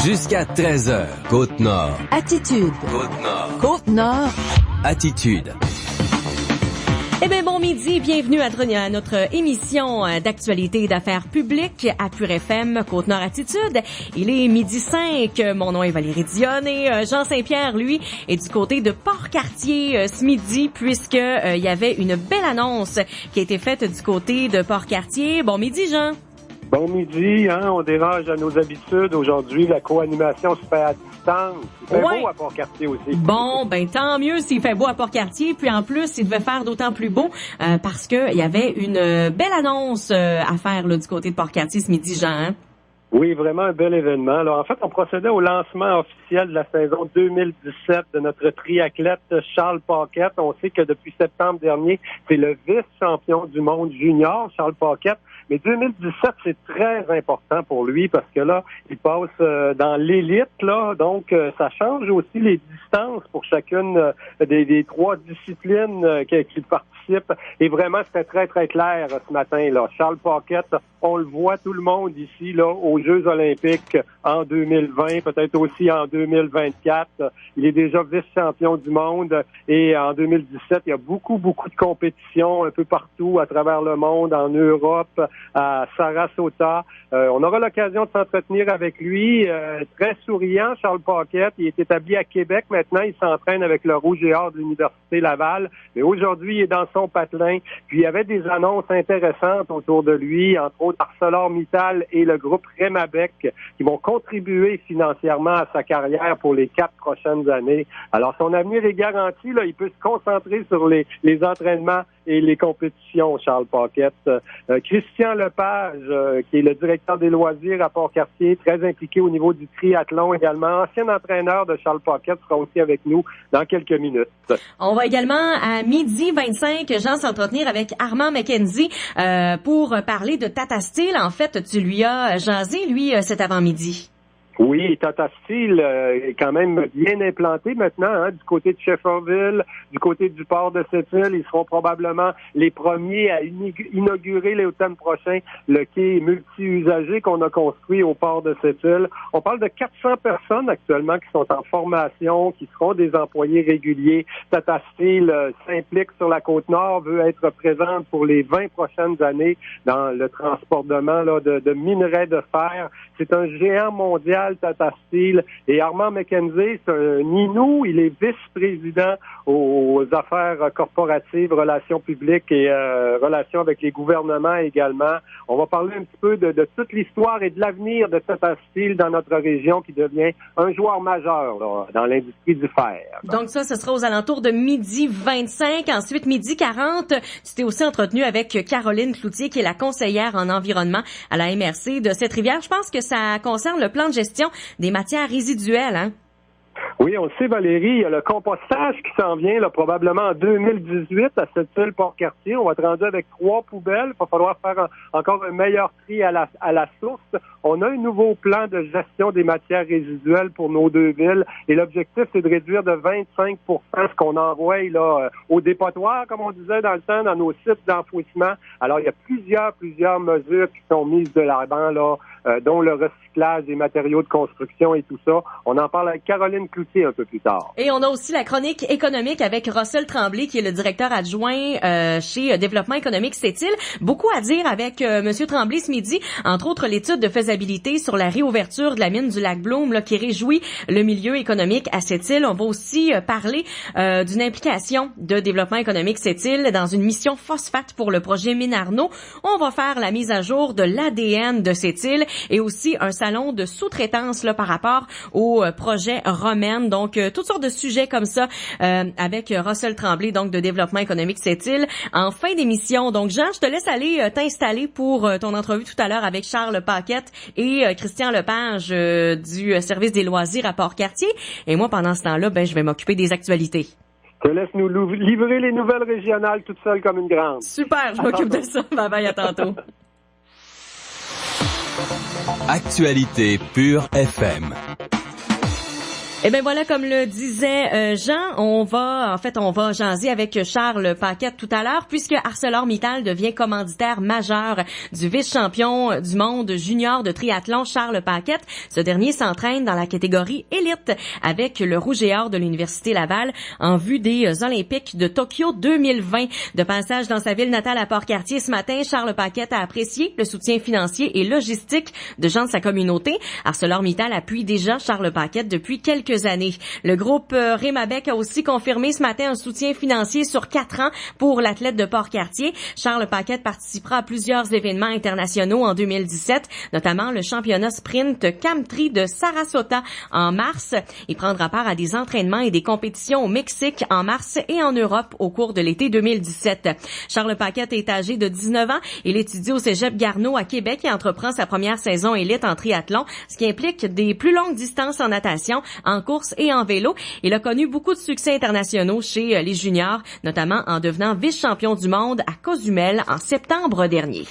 Jusqu'à 13h, Côte-Nord. Attitude. Côte-Nord. Côte-Nord. Attitude. Eh bien, bon midi, bienvenue à notre émission d'actualité et d'affaires publiques à Pure FM, Côte-Nord Attitude. Il est 12h05, mon nom est Valérie Dionne et Jean Saint-Pierre, lui, est du côté de Port-Cartier ce midi, puisque il y avait une belle annonce qui a été faite du côté de Port-Cartier. Bon midi, Jean. Bon midi, on dérange à nos habitudes. Aujourd'hui, la co-animation se fait à distance. Il fait beau à Port-Cartier aussi. Bon, ben tant mieux s'il fait beau à Port-Cartier. Puis en plus, il devait faire d'autant plus beau parce que il y avait une belle annonce à faire là, du côté de Port-Cartier ce midi, Jean. Hein? Oui, vraiment un bel événement. Alors, en fait, on procédait au lancement officiel de la saison 2017 de notre triathlète Charles Paquette. On sait que depuis septembre dernier, c'est le vice-champion du monde junior, Charles Paquette. Mais 2017, c'est très important pour lui parce que là, il passe dans l'élite, là. Donc, ça change aussi les distances pour chacune des trois disciplines qu'il participe. Et vraiment, c'était très, très clair ce matin, là. Charles Paquette, on le voit tout le monde ici, là, aux Jeux olympiques en 2020, peut-être aussi en 2024. Il est déjà vice-champion du monde et en 2017, il y a beaucoup, beaucoup de compétitions un peu partout à travers le monde, en Europe, à Sarasota. On aura l'occasion de s'entretenir avec lui. Très souriant, Charles Paquette. Il est établi à Québec maintenant. Il s'entraîne avec le Rouge et Or de l'Université Laval. Mais aujourd'hui, il est dans son patelin. Puis il y avait des annonces intéressantes autour de lui, entre autres ArcelorMittal et le groupe Remabec, qui vont contribuer financièrement à sa carrière pour les 4 prochaines années. Alors, son avenir est garanti. Là, il peut se concentrer sur les entraînements et les compétitions, Charles Paquette. Christian Lepage, qui est le directeur des loisirs à Port-Cartier, très impliqué au niveau du triathlon également, ancien entraîneur de Charles Paquette, sera aussi avec nous dans quelques minutes. On va également à 12h25, Jean, s'entretenir avec Armand McKenzie pour parler de Tata Steel. En fait, tu lui as jasé, lui, cet avant-midi. Oui, Tata Steel est quand même bien implanté maintenant, du côté de Shefferville, du côté du port de Sept-Îles. Ils seront probablement les premiers à inaugurer l'automne prochain le quai multi-usagé qu'on a construit au port de Sept-Îles. On parle de 400 personnes actuellement qui sont en formation, qui seront des employés réguliers. Tata Steel s'implique sur la Côte-Nord, veut être présente pour les 20 prochaines années dans le transportement là, de minerais de fer. C'est un géant mondial, Tata Steel. Et Armand McKenzie, c'est un Inou. Il est vice-président aux affaires corporatives, relations publiques et relations avec les gouvernements également. On va parler un petit peu de toute l'histoire et de l'avenir de Tata Steel dans notre région qui devient un joueur majeur là, dans l'industrie du fer. Donc ça, ce sera aux alentours de 12h25. Ensuite, 12h40, tu t'es aussi entretenu avec Caroline Cloutier, qui est la conseillère en environnement à la MRC de Cette-Rivière. Je pense que ça concerne le plan de gestion des matières résiduelles, hein? Oui, on le sait, Valérie, il y a le compostage qui s'en vient là, probablement en 2018 à Sept-Îles Port-Cartier. On va être rendu avec 3 poubelles. Il va falloir faire encore un meilleur tri à la source. On a un nouveau plan de gestion des matières résiduelles pour nos 2 villes et l'objectif, c'est de réduire de 25 % ce qu'on envoie là au dépotoir, comme on disait dans le temps, dans nos sites d'enfouissement. Alors, il y a plusieurs mesures qui sont mises de l'avant, là, dont le recyclage des matériaux de construction et tout ça. On en parle avec Caroline Cloutier un peu plus tard. Et on a aussi la chronique économique avec Russell Tremblay, qui est le directeur adjoint chez Développement économique Sept-Îles. Beaucoup à dire avec Monsieur Tremblay ce midi, entre autres l'étude de faisabilité sur la réouverture de la mine du lac Bloom là, qui réjouit le milieu économique à Sept-Îles. On va aussi parler d'une implication de Développement économique Sept-Îles dans une mission phosphate pour le projet Mine Arnaud. On va faire la mise à jour de l'ADN de Sept-Îles et aussi un salon de sous-traitance là par rapport au projet Romaine. Donc, toutes sortes de sujets comme ça avec Russell Tremblay, donc de Développement économique Sept-Îles. En fin d'émission, donc Jean, je te laisse aller t'installer pour ton entrevue tout à l'heure avec Charles Paquette et Christian Lepage du service des loisirs à Port-Cartier. Et moi, pendant ce temps-là, je vais m'occuper des actualités. Je te laisse nous livrer les nouvelles régionales toute seule comme une grande. Super, je m'occupe de ça. Bye bye, à tantôt. Actualité Pure FM. Eh ben voilà, comme le disait Jean, on va jaser avec Charles Paquette tout à l'heure, puisque ArcelorMittal devient commanditaire majeur du vice-champion du monde junior de triathlon Charles Paquette. Ce dernier s'entraîne dans la catégorie élite avec le Rouge et Or de l'Université Laval en vue des Olympiques de Tokyo 2020. De passage dans sa ville natale à Port-Cartier ce matin, Charles Paquette a apprécié le soutien financier et logistique de gens de sa communauté. ArcelorMittal appuie déjà Charles Paquette depuis quelques années. Le groupe Rémabec a aussi confirmé ce matin un soutien financier sur 4 ans pour l'athlète de Port-Cartier. Charles Paquette participera à plusieurs événements internationaux en 2017, notamment le championnat sprint Camtri de Sarasota en mars. Il prendra part à des entraînements et des compétitions au Mexique en mars et en Europe au cours de l'été 2017. Charles Paquette est âgé de 19 ans. Il étudie au Cégep Garneau à Québec et entreprend sa première saison élite en triathlon, ce qui implique des plus longues distances en natation, en course et en vélo. Il a connu beaucoup de succès internationaux chez les juniors, notamment en devenant vice-champion du monde à Cozumel en septembre dernier.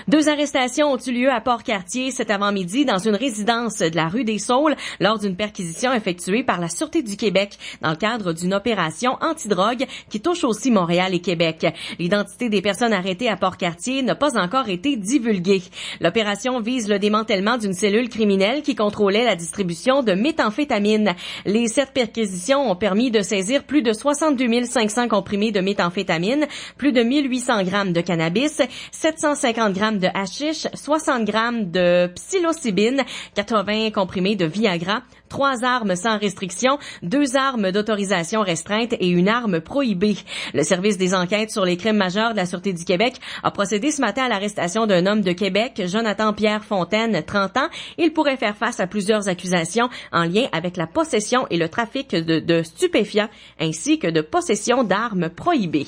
2 arrestations ont eu lieu à Port-Cartier cet avant-midi dans une résidence de la rue des Saules lors d'une perquisition effectuée par la Sûreté du Québec dans le cadre d'une opération antidrogue qui touche aussi Montréal et Québec. L'identité des personnes arrêtées à Port-Cartier n'a pas encore été divulguée. L'opération vise le démantèlement d'une cellule criminelle qui contrôlait la distribution de méthamphétamine. Les 7 perquisitions ont permis de saisir plus de 62 500 comprimés de méthamphétamine, plus de 1800 grammes de cannabis, 750 grammes de hashish, 60 grammes de psilocybine, 80 comprimés de Viagra, 3 armes sans restriction, 2 armes d'autorisation restreinte et une arme prohibée. Le service des enquêtes sur les crimes majeurs de la Sûreté du Québec a procédé ce matin à l'arrestation d'un homme de Québec, Jonathan Pierre Fontaine, 30 ans. Il pourrait faire face à plusieurs accusations en lien avec la possession et le trafic de stupéfiants ainsi que de possession d'armes prohibées.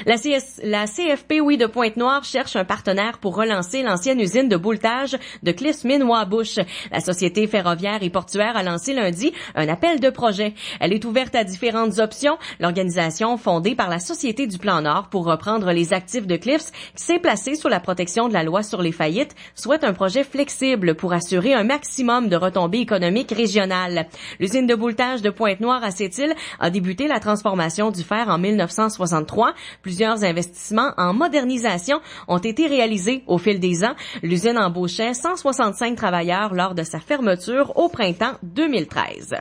La CFP de Pointe-Noire cherche un partenaire pour relancer l'ancienne usine de bouletage de Cliffs-Minois-Bush. La société ferroviaire et portuaire a lancé lundi un appel de projet. Elle est ouverte à différentes options. L'organisation fondée par la Société du Plan Nord pour reprendre les actifs de Cliffs, qui s'est placée sous la protection de la loi sur les faillites, souhaite un projet flexible pour assurer un maximum de retombées économiques régionales. L'usine de bouletage de Pointe-Noire à Sept-Îles a débuté la transformation du fer en 1963. Plusieurs investissements en modernisation ont été réalisés au fil des ans. L'usine embauchait 165 travailleurs lors de sa fermeture au printemps 2013.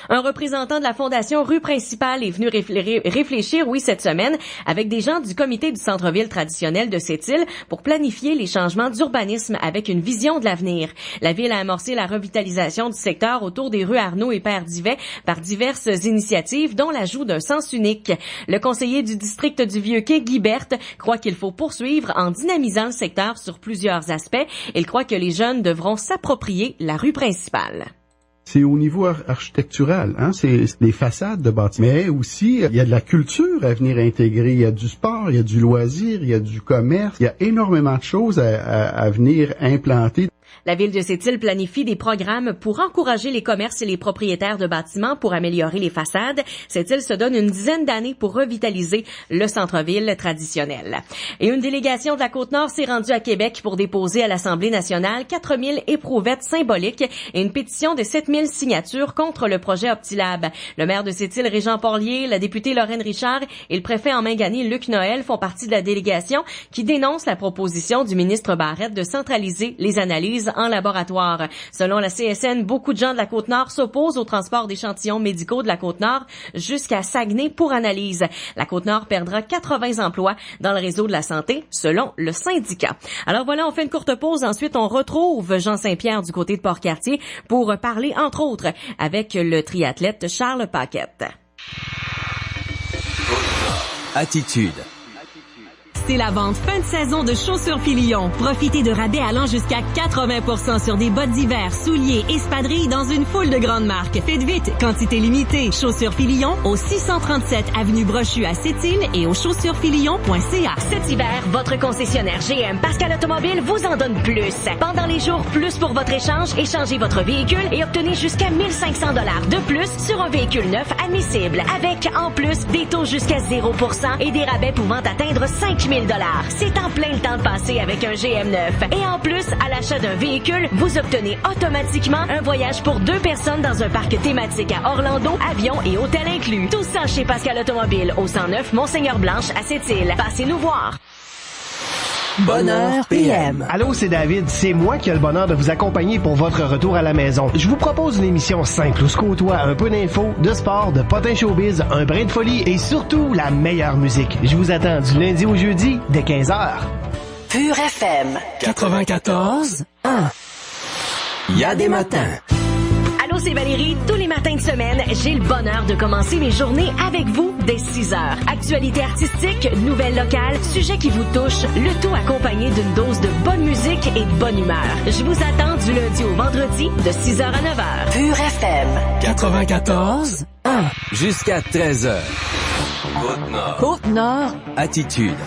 Un représentant de la Fondation Rue Principale est venu réfléchir, cette semaine, avec des gens du comité du centre-ville traditionnel de Sept-Îles pour planifier les changements d'urbanisme avec une vision de l'avenir. La ville a amorcé la revitalisation du secteur autour des rues Arnaud et Père-Divet par diverses initiatives, dont l'ajout d'un sens unique. Le conseiller du district du Vieux-Quai, Guy Berthe, croit qu'il faut poursuivre en dynamisant le secteur sur plusieurs aspects. Il croit que les jeunes devront s'approprier la rue principale. C'est au niveau architectural, c'est des façades de bâtiments. Mais aussi, il y a de la culture à venir intégrer. Il y a du sport, il y a du loisir, il y a du commerce. Il y a énormément de choses à venir implanter. La ville de Sept-Îles planifie des programmes pour encourager les commerces et les propriétaires de bâtiments pour améliorer les façades. Sept-Îles se donne une dizaine d'années pour revitaliser le centre-ville traditionnel. Et une délégation de la Côte-Nord s'est rendue à Québec pour déposer à l'Assemblée nationale 4000 éprouvettes symboliques et une pétition de 7000 signatures contre le projet Optilab. Le maire de Sept-Îles, Régent Porlier, la députée Lorraine Richard et le préfet en Maingani, Luc Noël, font partie de la délégation qui dénonce la proposition du ministre Barrette de centraliser les analyses en laboratoire. Selon la CSN, beaucoup de gens de la Côte-Nord s'opposent au transport d'échantillons médicaux de la Côte-Nord jusqu'à Saguenay pour analyse. La Côte-Nord perdra 80 emplois dans le réseau de la santé, selon le syndicat. Alors voilà, on fait une courte pause. Ensuite, on retrouve Jean Saint-Pierre du côté de Port-Cartier pour parler, entre autres, avec le triathlète Charles Paquette. Attitude. C'est la vente fin de saison de Chaussures Filion. Profitez de rabais allant jusqu'à 80% sur des bottes d'hiver, souliers, espadrilles dans une foule de grandes marques. Faites vite, quantité limitée. Chaussures Filion au 637 avenue Brochu à Sept-Îles et au chaussuresfilion.ca. Cet hiver, votre concessionnaire GM Pascal Automobile vous en donne plus. Pendant les jours plus pour votre échange, échangez votre véhicule et obtenez jusqu'à 1500 $ de plus sur un véhicule neuf admissible. Avec, en plus, des taux jusqu'à 0% et des rabais pouvant atteindre 5000 000 $. C'est en plein le temps de passer avec un GM9. Et en plus, à l'achat d'un véhicule, vous obtenez automatiquement un voyage pour 2 personnes dans un parc thématique à Orlando, avion et hôtel inclus. Tout ça chez Pascal Automobile au 109 Monseigneur-Blanche à Sept-Îles. Passez nous voir. Bonheur PM. Allô, c'est David. C'est moi qui ai le bonheur de vous accompagner pour votre retour à la maison. Je vous propose une émission simple où se côtoie un peu d'infos, de sport, de potins showbiz, un brin de folie et surtout la meilleure musique. Je vous attends du lundi au jeudi dès 15h. Pur FM 94.1. Il y a des matins. Allô, c'est Valérie. Tous les matins de semaine, j'ai le bonheur de commencer mes journées avec vous dès 6 heures. Actualité artistique, nouvelles locales, sujets qui vous touchent, le tout accompagné d'une dose de bonne musique et de bonne humeur. Je vous attends du lundi au vendredi de 6h à 9h. Pur FM 94.1. Jusqu'à 13h. Côte-Nord. Côte-Nord. Attitude.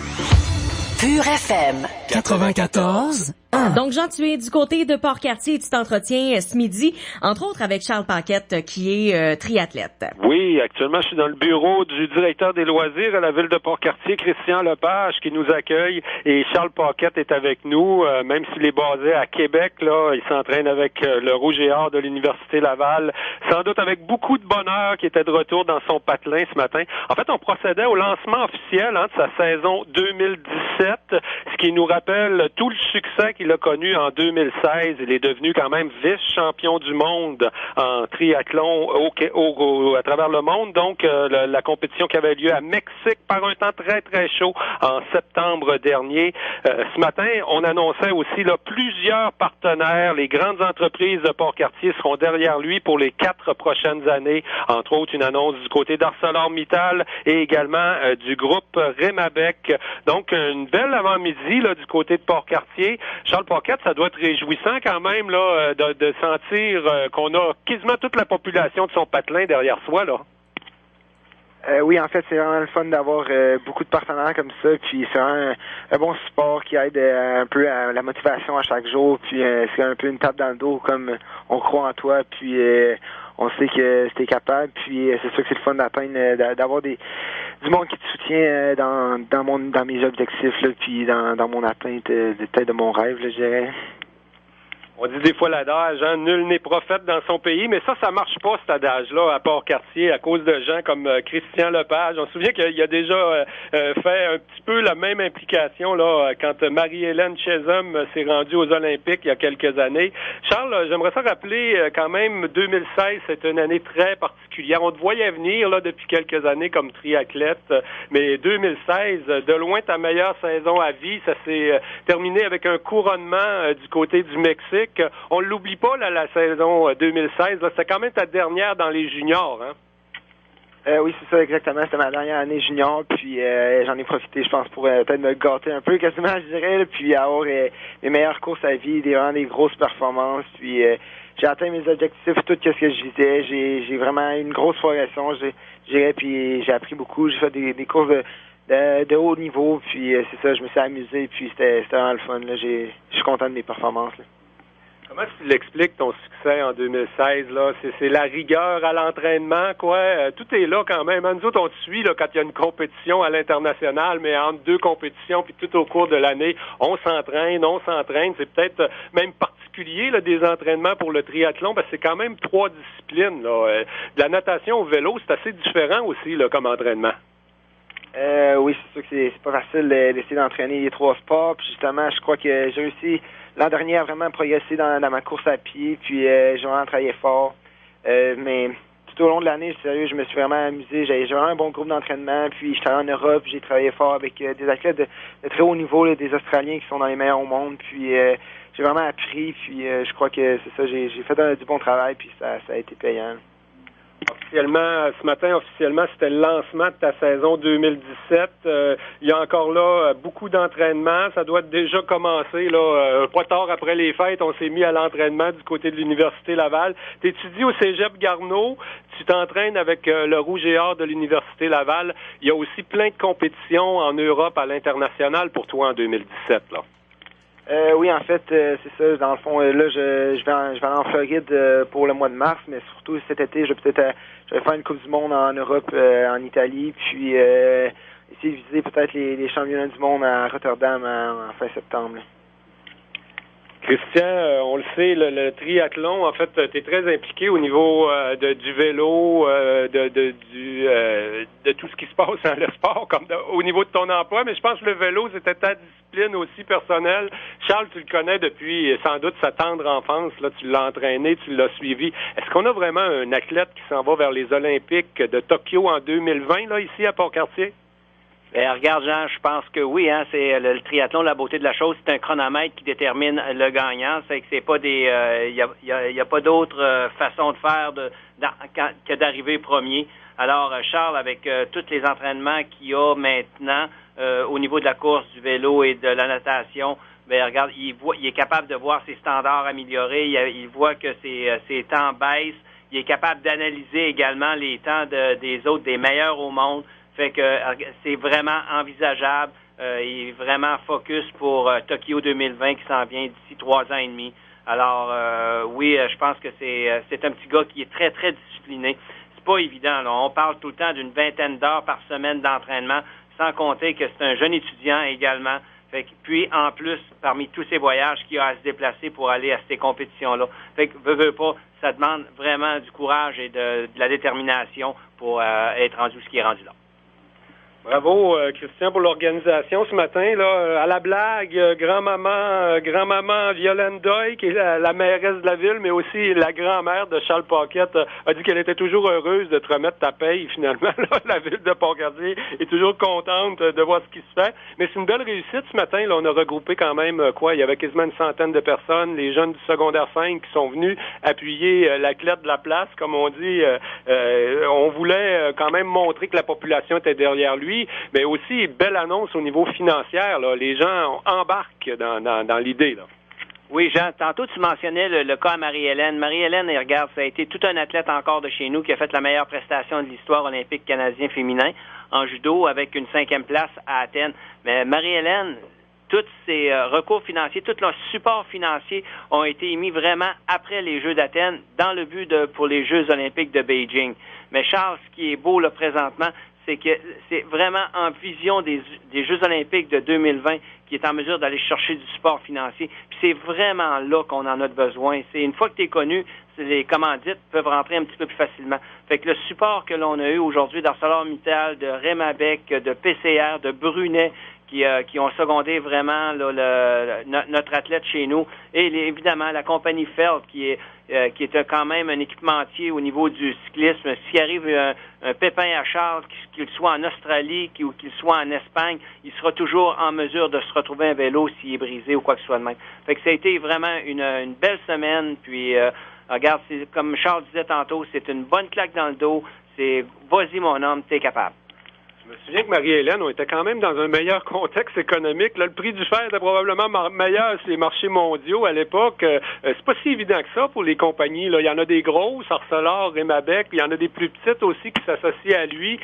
Pur FM 94.1. Donc, Jean, tu es du côté de Port-Cartier et tu t'entretiens ce midi, entre autres avec Charles Paquette, qui est triathlète. Oui, actuellement, je suis dans le bureau du directeur des loisirs à la ville de Port-Cartier, Christian Lepage, qui nous accueille. Et Charles Paquette est avec nous, même s'il est basé à Québec. Là, il s'entraîne avec le Rouge et Or de l'Université Laval, sans doute avec beaucoup de bonheur, qui était de retour dans son patelin ce matin. En fait, on procédait au lancement officiel de sa saison 2017, ce qui nous rappelle tout le succès qu'il a connu en 2016. Il est devenu quand même vice-champion du monde en triathlon à travers le monde. Donc, la compétition qui avait lieu à Mexique par un temps très, très chaud en septembre dernier. Ce matin, on annonçait aussi plusieurs partenaires. Les grandes entreprises de Port-Cartier seront derrière lui pour les 4 prochaines années. Entre autres, une annonce du côté d'ArcelorMittal et également du groupe Remabec. Donc, une belle avant-midi du côté de Port-Cartier. Charles Paquette, ça doit être réjouissant quand même de sentir qu'on a quasiment toute la population de son patelin derrière soi. Oui, en fait, c'est vraiment le fun d'avoir beaucoup de partenaires comme ça, puis c'est vraiment un bon support qui aide un peu à la motivation à chaque jour, puis c'est un peu une tape dans le dos, comme on croit en toi, puis on sait que t'es capable, puis c'est sûr que c'est le fun d'atteindre, d'avoir du monde qui te soutient dans mes objectifs, là, puis dans mon atteinte peut-être de mon rêve, là, je dirais. On dit des fois l'adage, nul n'est prophète dans son pays, mais ça marche pas, cet adage-là, à Port-Cartier, à cause de gens comme Christian Lepage. On se souvient qu'il a déjà fait un petit peu la même implication quand Marie-Hélène Chesham s'est rendue aux Olympiques il y a quelques années. Charles, j'aimerais ça rappeler quand même 2016, c'est une année très particulière. On te voyait venir depuis quelques années comme triathlète, mais 2016, de loin ta meilleure saison à vie, ça s'est terminé avec un couronnement du côté du Mexique. On l'oublie pas, la saison 2016. C'était quand même ta dernière dans les juniors, hein? Oui, c'est ça, exactement. C'était ma dernière année junior, puis j'en ai profité, je pense, pour peut-être me gâter un peu, quasiment, je dirais, puis avoir mes meilleures courses à vie, vraiment des grosses performances, puis j'ai atteint mes objectifs, tout ce que je visais. J'ai vraiment une grosse progression, je dirais, puis j'ai appris beaucoup. J'ai fait des courses de haut niveau, puis c'est ça, je me suis amusé, puis c'était vraiment le fun. Je suis content de mes performances, là. Comment tu l'expliques, ton succès en 2016, C'est la rigueur à l'entraînement, quoi. Tout est là quand même. Nous autres, on te suit, quand il y a une compétition à l'international, mais entre 2 compétitions, puis tout au cours de l'année, on s'entraîne. C'est peut-être même particulier, des entraînements pour le triathlon, parce que c'est quand même 3 disciplines, De la natation au vélo, c'est assez différent aussi, comme entraînement. Oui, c'est sûr que c'est pas facile d'essayer d'entraîner les 3 sports. Puis justement, je crois que j'ai réussi l'an dernier à vraiment progresser dans ma course à pied. Puis j'ai vraiment travaillé fort. Mais tout au long de l'année, sérieux, je me suis vraiment amusé. J'ai vraiment un bon groupe d'entraînement. Puis j'étais allé en Europe, j'ai travaillé fort avec des athlètes de très haut niveau, des Australiens qui sont dans les meilleurs au monde. Puis j'ai vraiment appris. Puis je crois que c'est ça, j'ai fait du bon travail. Puis ça a été payant. Officiellement, ce matin, c'était le lancement de ta saison 2017. Il y a encore beaucoup d'entraînement. Ça doit déjà commencer, pas tard après les fêtes. On s'est mis à l'entraînement du côté de l'Université Laval. Tu étudies au Cégep Garneau. Tu t'entraînes avec le Rouge et Or de l'Université Laval. Il y a aussi plein de compétitions en Europe à l'international pour toi en 2017, là. Oui, en fait, c'est ça. Dans le fond, là, je vais aller en Floride pour le mois de mars, mais surtout cet été, je vais faire une Coupe du Monde en Europe, en Italie, puis essayer de viser peut-être les championnats du monde à Rotterdam en fin septembre. Là. Christian, on le sait, le triathlon, en fait, tu es très impliqué au niveau du vélo, de tout ce qui se passe dans le sport, comme au niveau de ton emploi, mais je pense que le vélo, c'était ta discipline aussi personnelle. Charles, tu le connais depuis sans doute sa tendre enfance, là, tu l'as entraîné, tu l'as suivi. Est-ce qu'on a vraiment un athlète qui s'en va vers les Olympiques de Tokyo en 2020, là, ici à Port-Cartier? Regarde, Jean, je pense que oui, hein, c'est le triathlon, la beauté de la chose, c'est un chronomètre qui détermine le gagnant. C'est que c'est pas des, y a pas d'autre façon de faire que d'arriver premier. Alors, Charles, avec tous les entraînements qu'il y a maintenant au niveau de la course, du vélo et de la natation, ben regarde, il est capable de voir ses standards améliorés. Il voit que ses temps baissent. Il est capable d'analyser également les temps des autres, des meilleurs au monde. Fait que c'est vraiment envisageable. Il est vraiment focus pour Tokyo 2020 qui s'en vient d'ici 3 ans et demi. Alors, oui, je pense que c'est un petit gars qui est très, très discipliné. C'est pas évident, là. On parle tout le temps d'une 20aine d'heures par semaine d'entraînement, sans compter que c'est un jeune étudiant également. Fait que, puis, en plus, parmi tous ces voyages qu'il a à se déplacer pour aller à ces compétitions-là. Fait que, veut pas, ça demande vraiment du courage et de la détermination pour être rendu ce qui est rendu là. Bravo, Christian, pour l'organisation ce matin. Là, à la blague, grand-maman Violaine Doyle, qui est la mairesse de la ville, mais aussi la grand-mère de Charles Paquette, a dit qu'elle était toujours heureuse de te remettre ta paye, finalement. Là, la ville de Port-Cartier est toujours contente de voir ce qui se fait. Mais c'est une belle réussite ce matin. Là, on a regroupé quand même, il y avait quasiment une centaine de personnes, les jeunes du secondaire 5 qui sont venus appuyer l'athlète de la place, comme on dit. On voulait quand même montrer que la population était derrière lui. Mais aussi, belle annonce au niveau financier. Là. Les gens embarquent dans l'idée. Là. Oui, Jean, tantôt tu mentionnais le cas à Marie-Hélène. Marie-Hélène, regarde, ça a été tout un athlète encore de chez nous qui a fait la meilleure prestation de l'histoire olympique canadien féminin en judo avec une 5e place à Athènes. Mais Marie-Hélène, tous ses recours financiers, tout leur support financier ont été émis vraiment après les Jeux d'Athènes dans le but pour les Jeux olympiques de Beijing. Mais Charles, ce qui est beau là présentement, c'est que c'est vraiment en vision des Jeux olympiques de 2020 qui est en mesure d'aller chercher du support financier. Puis c'est vraiment là qu'on en a besoin. C'est une fois que tu es connu, les commandites peuvent rentrer un petit peu plus facilement. Fait que le support que l'on a eu aujourd'hui d'ArcelorMittal, de Remabec, de PCR, de Brunet, qui ont secondé vraiment là, notre athlète chez nous. Et évidemment, la compagnie Feld, qui est quand même un équipementier au niveau du cyclisme. S'il arrive un pépin à Charles, qu'il soit en Australie ou qu'il soit en Espagne, il sera toujours en mesure de se retrouver un vélo s'il est brisé ou quoi que ce soit de même. Fait que ça a été vraiment une belle semaine. Puis, regarde, comme Charles disait tantôt, c'est une bonne claque dans le dos. C'est « Vas-y, mon homme, t'es capable ». Je me souviens que Marie-Hélène, on était quand même dans un meilleur contexte économique. Là, le prix du fer était probablement meilleur sur les marchés mondiaux à l'époque. C'est pas si évident que ça pour les compagnies. Là, il y en a des grosses, Arcelor, Remabec, puis il y en a des plus petites aussi qui s'associent à lui.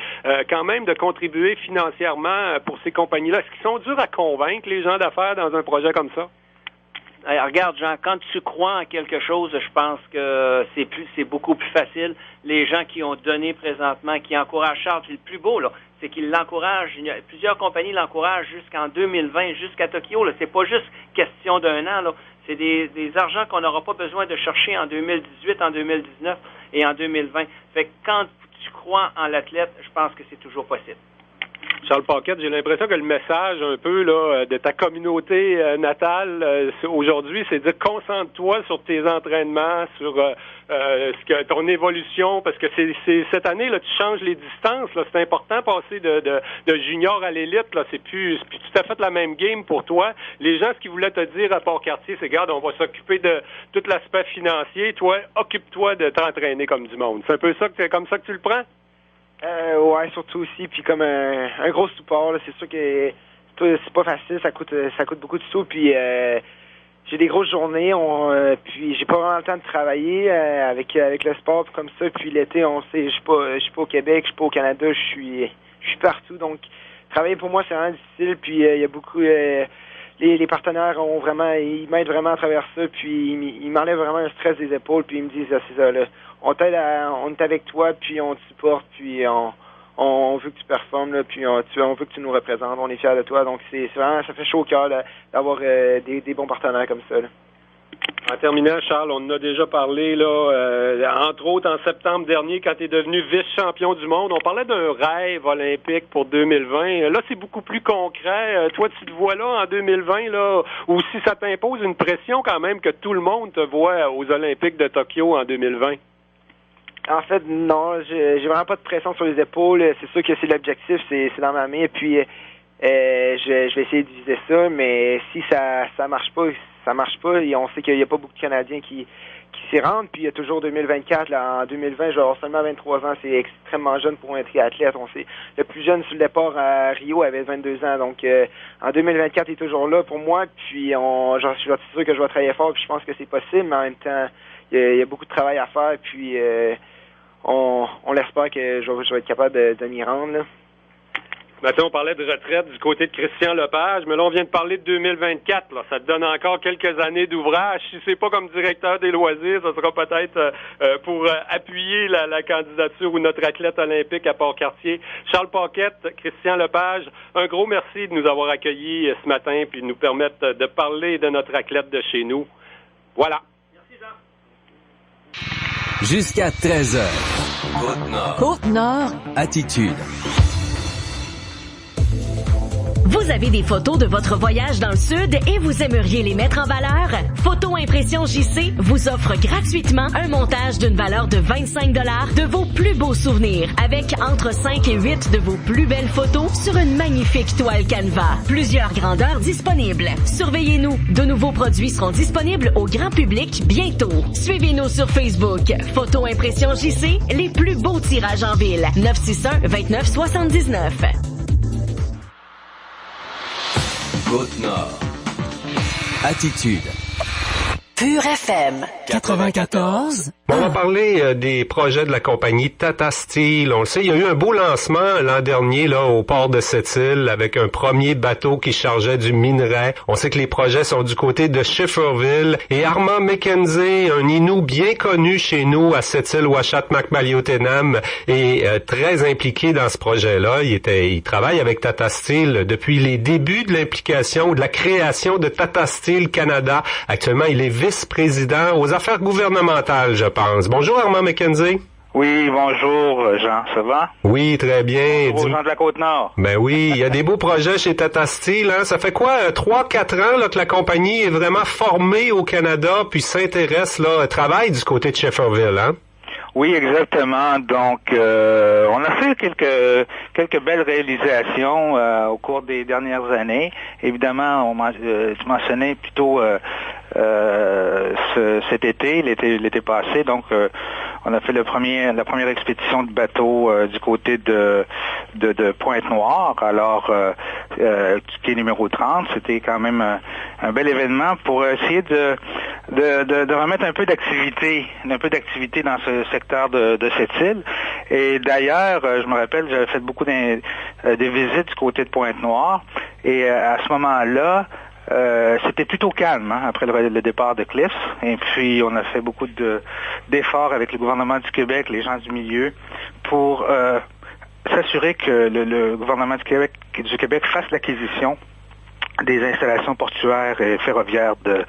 Quand même de contribuer financièrement pour ces compagnies-là. Est-ce qu'ils sont durs à convaincre les gens d'affaires dans un projet comme ça? Alors, regarde, Jean, quand tu crois en quelque chose, je pense que c'est beaucoup plus facile. Les gens qui ont donné présentement, qui encouragent Charles, c'est le plus beau, là, c'est qu'ils l'encouragent. Plusieurs compagnies l'encouragent jusqu'en 2020, jusqu'à Tokyo. Là, c'est pas juste question d'un an, là. C'est des argents qu'on n'aura pas besoin de chercher en 2018, en 2019 et en 2020. Fait que quand tu crois en l'athlète, je pense que c'est toujours possible. Charles Paquette, j'ai l'impression que le message un peu là de ta communauté natale aujourd'hui, c'est de dire concentre-toi sur tes entraînements, sur ton évolution, parce que c'est cette année là, tu changes les distances. Là, c'est important passer de junior à l'élite. Là, c'est plus tout à fait la même game pour toi. Les gens, ce qu'ils voulaient te dire à Port-Cartier, c'est regarde, on va s'occuper de tout l'aspect financier. Toi, occupe-toi de t'entraîner comme du monde. C'est un peu ça comme ça que tu le prends? Ouais, surtout aussi, puis comme un gros support, là, c'est sûr que c'est pas facile, ça coûte beaucoup de sous, puis j'ai des grosses journées, puis j'ai pas vraiment le temps de travailler avec le sport comme ça, puis l'été, on sait, je suis pas au Québec, je suis pas au Canada, je suis partout, donc travailler pour moi c'est vraiment difficile, puis il y a beaucoup les partenaires ils m'aident vraiment à travers ça, puis ils m'enlèvent vraiment un stress des épaules, puis ils me disent c'est ça là. On est avec toi, puis on te supporte, puis on on veut que tu performes, là, puis on veut que tu nous représentes, on est fiers de toi. Donc c'est vraiment, ça fait chaud au cœur là, d'avoir des bons partenaires comme ça, là. En terminant, Charles, on en a déjà parlé, là, entre autres en septembre dernier, quand tu es devenu vice-champion du monde. On parlait d'un rêve olympique pour 2020. Là, c'est beaucoup plus concret. Toi, tu te vois là en 2020, là, ou si ça t'impose une pression quand même que tout le monde te voit aux Olympiques de Tokyo en 2020? En fait, non, j'ai vraiment pas de pression sur les épaules. C'est sûr que c'est l'objectif, c'est dans ma main. Puis, je vais essayer de viser ça, mais si ça marche pas, ça marche pas. Et on sait qu'il y a pas beaucoup de Canadiens qui s'y rendent. Puis il y a toujours 2024. Là, en 2020, je vais avoir seulement 23 ans. C'est extrêmement jeune pour un triathlète. On sait, le plus jeune sur le départ à Rio avait 22 ans. Donc en 2024, il est toujours là pour moi. Puis je suis sûr que je vais travailler fort. Puis je pense que c'est possible. Mais en même temps, il y a beaucoup de travail à faire. Puis on l'espère que je vais être capable de m'y rendre, là. Maintenant, on parlait de retraite du côté de Christian Lepage, mais là, on vient de parler de 2024. Là. Ça te donne encore quelques années d'ouvrage. Si c'est pas comme directeur des loisirs, ça sera peut-être pour appuyer la candidature ou notre athlète olympique à Port-Cartier. Charles Paquette, Christian Lepage, un gros merci de nous avoir accueillis ce matin puis de nous permettre de parler de notre athlète de chez nous. Voilà. Merci, Jean. Jusqu'à 13h. Côte-Nord. Côte-Nord. Attitude. Vous avez des photos de votre voyage dans le Sud et vous aimeriez les mettre en valeur? Photo Impression JC vous offre gratuitement un montage d'une valeur de 25 $ de vos plus beaux souvenirs avec entre 5 et 8 de vos plus belles photos sur une magnifique toile Canva. Plusieurs grandeurs disponibles. Surveillez-nous. De nouveaux produits seront disponibles au grand public bientôt. Suivez-nous sur Facebook. Photo Impression JC, les plus beaux tirages en ville. 961-2979. Côte-Nord. Attitude. Pure FM 94. On va parler des projets de la compagnie Tata Steel. On le sait, il y a eu un beau lancement l'an dernier là au port de Sept-Îles avec un premier bateau qui chargeait du minerai. On sait que les projets sont du côté de Schefferville. Et Armand McKenzie, un Inou bien connu chez nous à Sept-Îles, Ouachat, Macmaliotenam, est très impliqué dans ce projet-là. Il travaille avec Tata Steel depuis les débuts de l'implication ou de la création de Tata Steel Canada. Actuellement, il est vice-président aux affaires gouvernementales, je pense. Bonjour Armand McKenzie. Oui, bonjour Jean, ça va? Oui, très bien. Bonjour Jean de la Côte-Nord. Ben oui, il y a des beaux projets chez Tata Steel, hein? Ça fait quoi, 3-4 ans là, que la compagnie est vraiment formée au Canada puis s'intéresse, là, travaille du côté de Schefferville, hein? Oui, exactement. Donc, on a fait quelques belles réalisations au cours des dernières années. Évidemment, tu mentionnais plutôt cet été, l'été passé. Donc, on a fait la première expédition de bateau du côté de Pointe-Noire. Alors, qui est numéro 30, c'était quand même un bel événement pour essayer de remettre un peu d'activité dans ce secteur de cette île. Et d'ailleurs, je me rappelle, j'avais fait beaucoup de visites du côté de Pointe-Noire. Et à ce moment-là, c'était plutôt calme après le départ de Cliffs. Et puis, on a fait beaucoup d'efforts avec le gouvernement du Québec, les gens du milieu, pour s'assurer que le gouvernement du Québec fasse l'acquisition des installations portuaires et ferroviaires de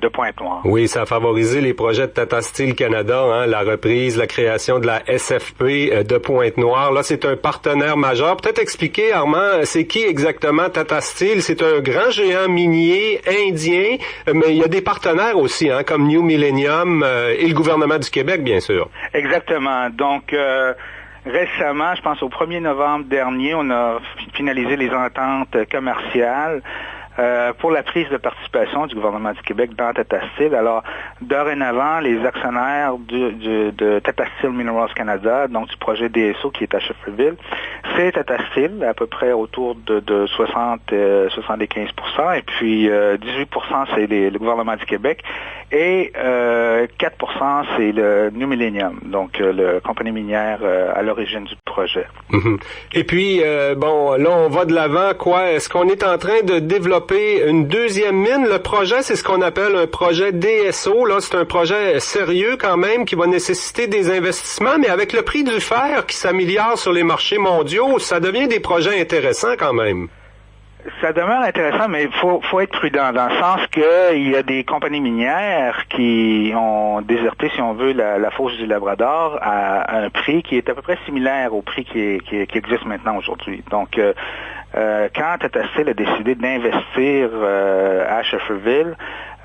Pointe-Noire. Oui, ça a favorisé les projets de Tata Steel Canada, hein, la reprise, la création de la SFP de Pointe-Noire. Là, c'est un partenaire majeur. Peut-être expliquer, Armand, c'est qui exactement Tata Steel? C'est un grand géant minier indien, mais il y a des partenaires aussi, hein, comme New Millennium et le gouvernement du Québec, bien sûr. Exactement. Donc, récemment, je pense au 1er novembre dernier, on a finalisé les ententes commerciales pour la prise de participation du gouvernement du Québec dans Tata Steel. Alors, dorénavant, les actionnaires de Tata Steel Minerals Canada, donc du projet DSO qui est à Schefferville, c'est Tata Steel, à peu près autour de 75%, et puis 18% c'est le gouvernement du Québec, et 4% c'est le New Millennium, donc la compagnie minière à l'origine du projet. Mm-hmm. Et puis, bon, là, on va de l'avant, quoi. Est-ce qu'on est en train de développer développer une deuxième mine. Le projet, c'est ce qu'on appelle un projet DSO. Là, c'est un projet sérieux quand même qui va nécessiter des investissements, mais avec le prix du fer qui s'améliore sur les marchés mondiaux, ça devient des projets intéressants quand même. Ça demeure intéressant, mais il faut être prudent dans le sens que il y a des compagnies minières qui ont déserté, si on veut, la fosse du Labrador à un prix qui est à peu près similaire au prix qui existe maintenant aujourd'hui. Donc, quand Tata Steel a décidé d'investir à Shefferville,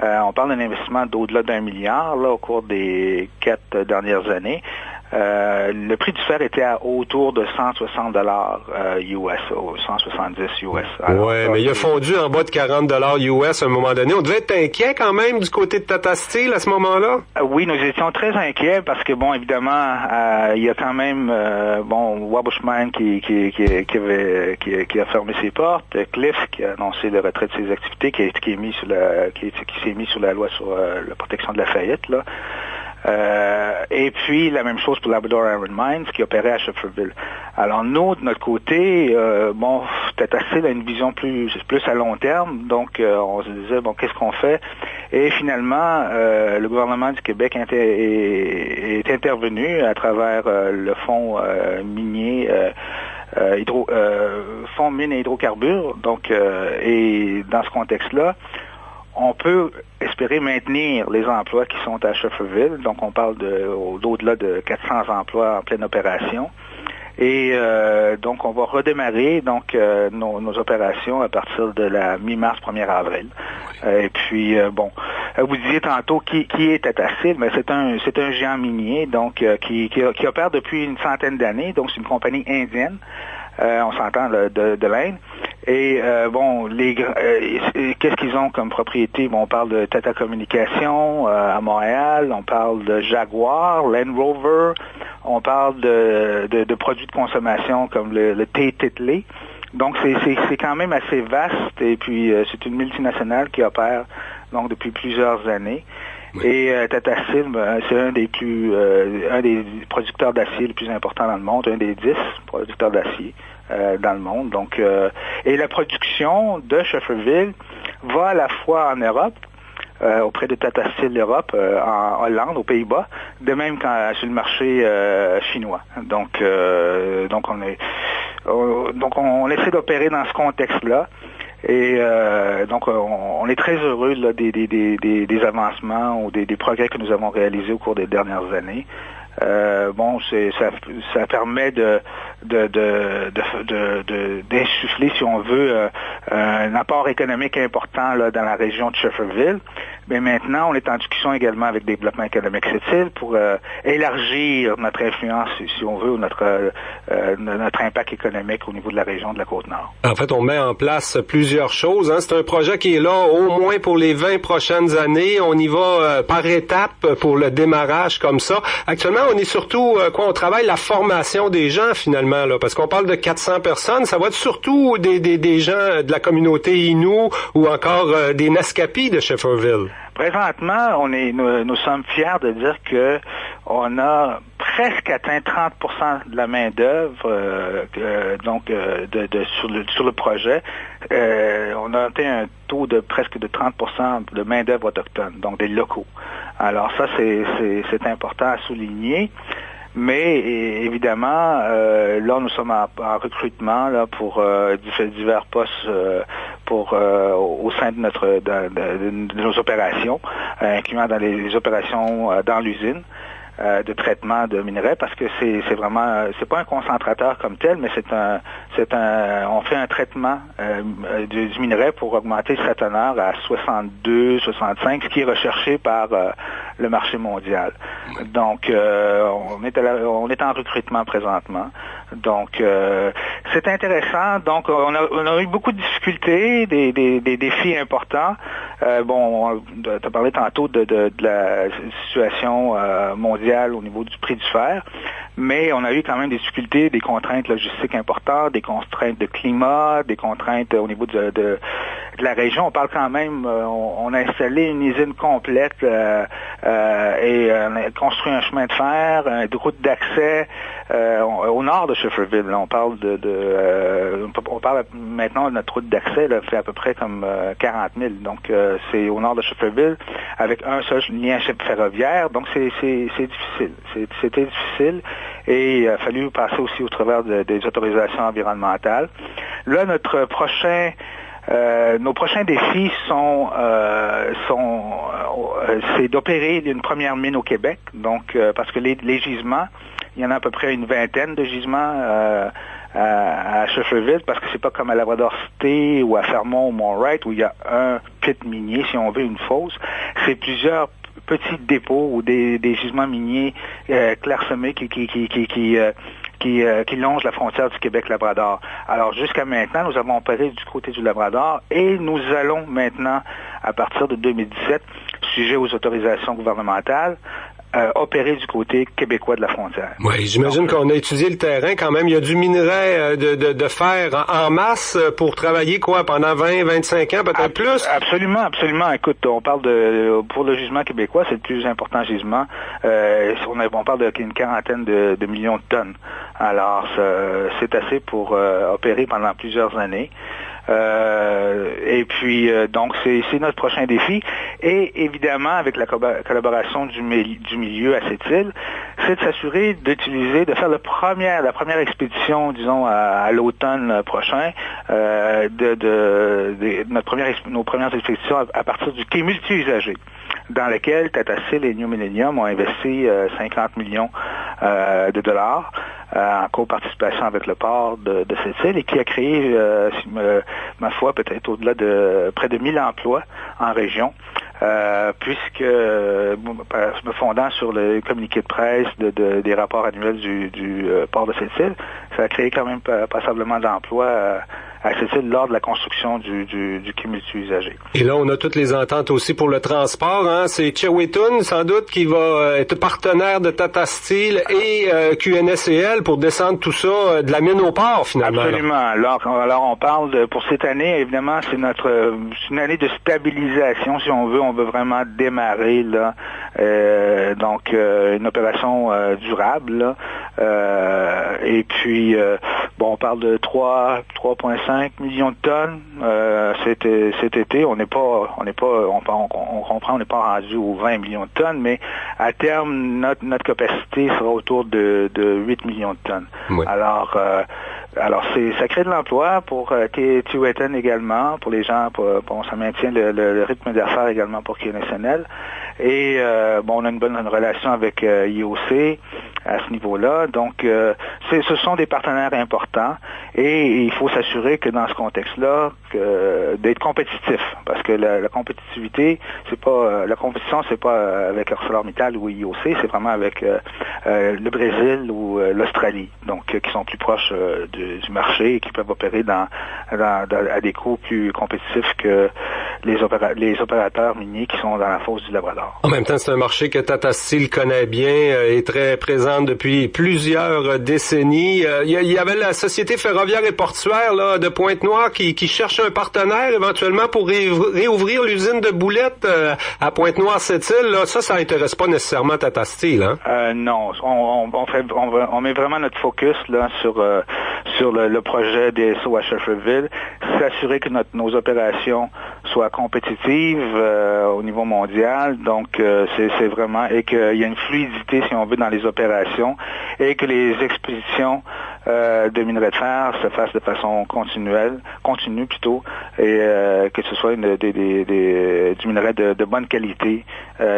on parle d'un investissement d'au-delà d'1 milliard là, au cours des 4 dernières années. Le prix du fer était autour de 160 US, 170 US. Oui, mais il a fondu en bas de 40 US à un moment donné. On devait être inquiet quand même du côté de Tata Steel à ce moment-là? Oui, nous étions très inquiets parce que, bon, évidemment, il y a quand même, Wabush Mine qui a fermé ses portes, Cliff qui a annoncé le retrait de ses activités, qui s'est mis sur la loi sur la protection de la faillite, là. Et puis la même chose pour Labrador Iron Mines qui opérait à Shefferville. Alors nous, de notre côté, Tata Steel a une vision plus à long terme, donc on se disait qu'est-ce qu'on fait? Et finalement, le gouvernement du Québec est intervenu à travers le fonds minier. Fonds mines et hydrocarbures. Donc, et dans ce contexte-là, on peut espérer maintenir les emplois qui sont à Shefferville. Donc, on parle d'au-delà de 400 emplois en pleine opération. Et donc, on va redémarrer nos opérations à partir de la mi-mars, 1er avril. Et puis, vous disiez tantôt qui est Tata Steel, mais c'est un géant minier donc qui opère depuis une centaine d'années. Donc, c'est une compagnie indienne. On s'entend de l'Inde. Et qu'est-ce qu'ils ont comme propriété? On parle de Tata Communications à Montréal, on parle de Jaguar, Land Rover, on parle de produits de consommation comme le thé Tetley. Donc c'est quand même assez vaste et puis c'est une multinationale qui opère donc depuis plusieurs années. Oui. Et Tata Steel, c'est un des producteurs d'acier les plus importants dans le monde, un des 10 producteurs d'acier dans le monde. Donc, et la production de Shefferville va à la fois en Europe, auprès de Tata Steel Europe, en Hollande, aux Pays-Bas, de même sur le marché chinois. Donc on essaie d'opérer dans ce contexte-là. Et donc, on est très heureux là, des avancements ou des progrès que nous avons réalisés au cours des dernières années. Ça permet d'insuffler, si on veut, un apport économique important là, dans la région de Shefferville. Mais maintenant, on est en discussion également avec Développement économique Sept-Îles pour élargir notre influence, si on veut, notre impact économique au niveau de la région de la Côte-Nord. En fait, on met en place plusieurs choses. Hein. C'est un projet qui est là au moins pour les 20 prochaines années. On y va par étapes pour le démarrage comme ça. Actuellement, on est surtout, on travaille la formation des gens finalement, là, parce qu'on parle de 400 personnes. Ça va être surtout des gens de la communauté Innu ou encore des Naskapi de Shefferville. Présentement, nous sommes fiers de dire que on a presque atteint 30% de la main-d'œuvre sur le projet. On a atteint un taux de presque de 30% de main-d'œuvre autochtone, donc des locaux. Alors ça, c'est important à souligner. Mais évidemment, là, nous sommes en recrutement là pour divers postes au sein de nos opérations, incluant dans les opérations dans l'usine de traitement de minerais, parce que c'est vraiment c'est pas un concentrateur comme tel, mais on fait un traitement du minerai pour augmenter sa teneur à 62, 65, ce qui est recherché par le marché mondial. Donc on est en recrutement présentement. Donc c'est intéressant. Donc on a eu beaucoup de difficultés, des défis importants. Tu as parlé tantôt de la situation mondiale au niveau du prix du fer, mais on a eu quand même des difficultés, des contraintes logistiques importantes, des contraintes de climat, des contraintes au niveau de la région. On parle quand même, on a installé une usine complète et on a construit un chemin de fer, une route d'accès au nord de Schefferville. Là, on parle on parle maintenant de notre route d'accès, là, fait à peu près comme 40 000. Donc c'est au nord de Schefferville avec un seul lien ferroviaire. Donc c'est difficile. C'était difficile et il a fallu passer aussi au travers des autorisations environnementales. Là, nos prochains défis c'est d'opérer une première mine au Québec. Donc, parce que les gisements, il y en a à peu près une vingtaine de gisements à Schefferville, parce que c'est pas comme à Labrador-Cité ou à Fermont ou Mont-Wright où il y a un pit minier, si on veut, une fosse. C'est plusieurs petits dépôts ou des gisements miniers clairsemés qui longent la frontière du Québec-Labrador. Alors, jusqu'à maintenant, nous avons opéré du côté du Labrador et nous allons maintenant, à partir de 2017, sujet aux autorisations gouvernementales, opérer du côté québécois de la frontière. Oui, j'imagine qu'on a étudié le terrain quand même. Il y a du minerai de fer en masse pour travailler pendant 20-25 ans, peut-être plus? Absolument. Écoute, on parle pour le gisement québécois, c'est le plus important gisement. On parle d'une quarantaine de millions de tonnes. Alors, c'est assez pour opérer pendant plusieurs années. Et puis, donc, c'est notre prochain défi. Et évidemment, avec la collaboration du milieu à cette île, c'est de s'assurer de faire la première expédition, disons, à l'automne prochain, nos premières expéditions à partir du quai multi-usagé, dans lequel Tata Steel et New Millennium ont investi 50 millions de dollars en coparticipation avec le port de cette île et qui a créé, ma foi, peut-être au-delà de près de 1000 emplois en région. Puisque, me fondant sur le communiqué de presse des rapports annuels du port de cette île, ça a créé quand même passablement d'emplois à cette île lors de la construction du quai multi-usagé. Et là, on a toutes les ententes aussi pour le transport. Hein? C'est Chewetun, sans doute, qui va être partenaire de Tata Steel et QNSCL pour descendre tout ça de la mine au port, finalement. Absolument. Alors on parle pour cette année, évidemment, c'est une année de stabilisation, si on veut. On veut vraiment démarrer, là, donc une opération durable, là. Et puis, on parle de 3,5 millions de tonnes cet été. On comprend, on n'est pas rendu aux 20 millions de tonnes, mais à terme, notre capacité sera autour de 8 millions de tonnes. Oui. Alors ça crée de l'emploi pour Chewetun également, pour les gens, ça maintient le rythme d'affaires également pour QNSNL. Et on a une bonne relation avec IOC à ce niveau-là. Donc, ce sont des partenaires importants et il faut s'assurer que dans ce contexte-là, d'être compétitif, parce que la compétitivité, la compétition, c'est pas avec ArcelorMittal ou IOC, c'est vraiment avec le Brésil ou l'Australie, donc qui sont plus proches du marché et qui peuvent opérer à des coûts plus compétitifs que les opérateurs miniers qui sont dans la fosse du Labrador. En même temps, c'est un marché que Tata Steel connaît bien, est très présente depuis plusieurs décennies. Il y avait la Société ferroviaire et portuaire là, de Pointe-Noire qui cherche un partenaire éventuellement pour réouvrir l'usine de boulettes à Pointe-Noire-Cette-Île. Là. Ça intéresse pas nécessairement Tata Steel, hein? Non, on met vraiment notre focus là sur le projet DSO à Schefferville, s'assurer que nos opérations soient compétitives au niveau mondial. Donc, c'est vraiment, et qu'il y a une fluidité, si on veut, dans les opérations, et que les expéditions de minerais de fer se fassent de façon continue plutôt, et que ce soit du minerai de bonne qualité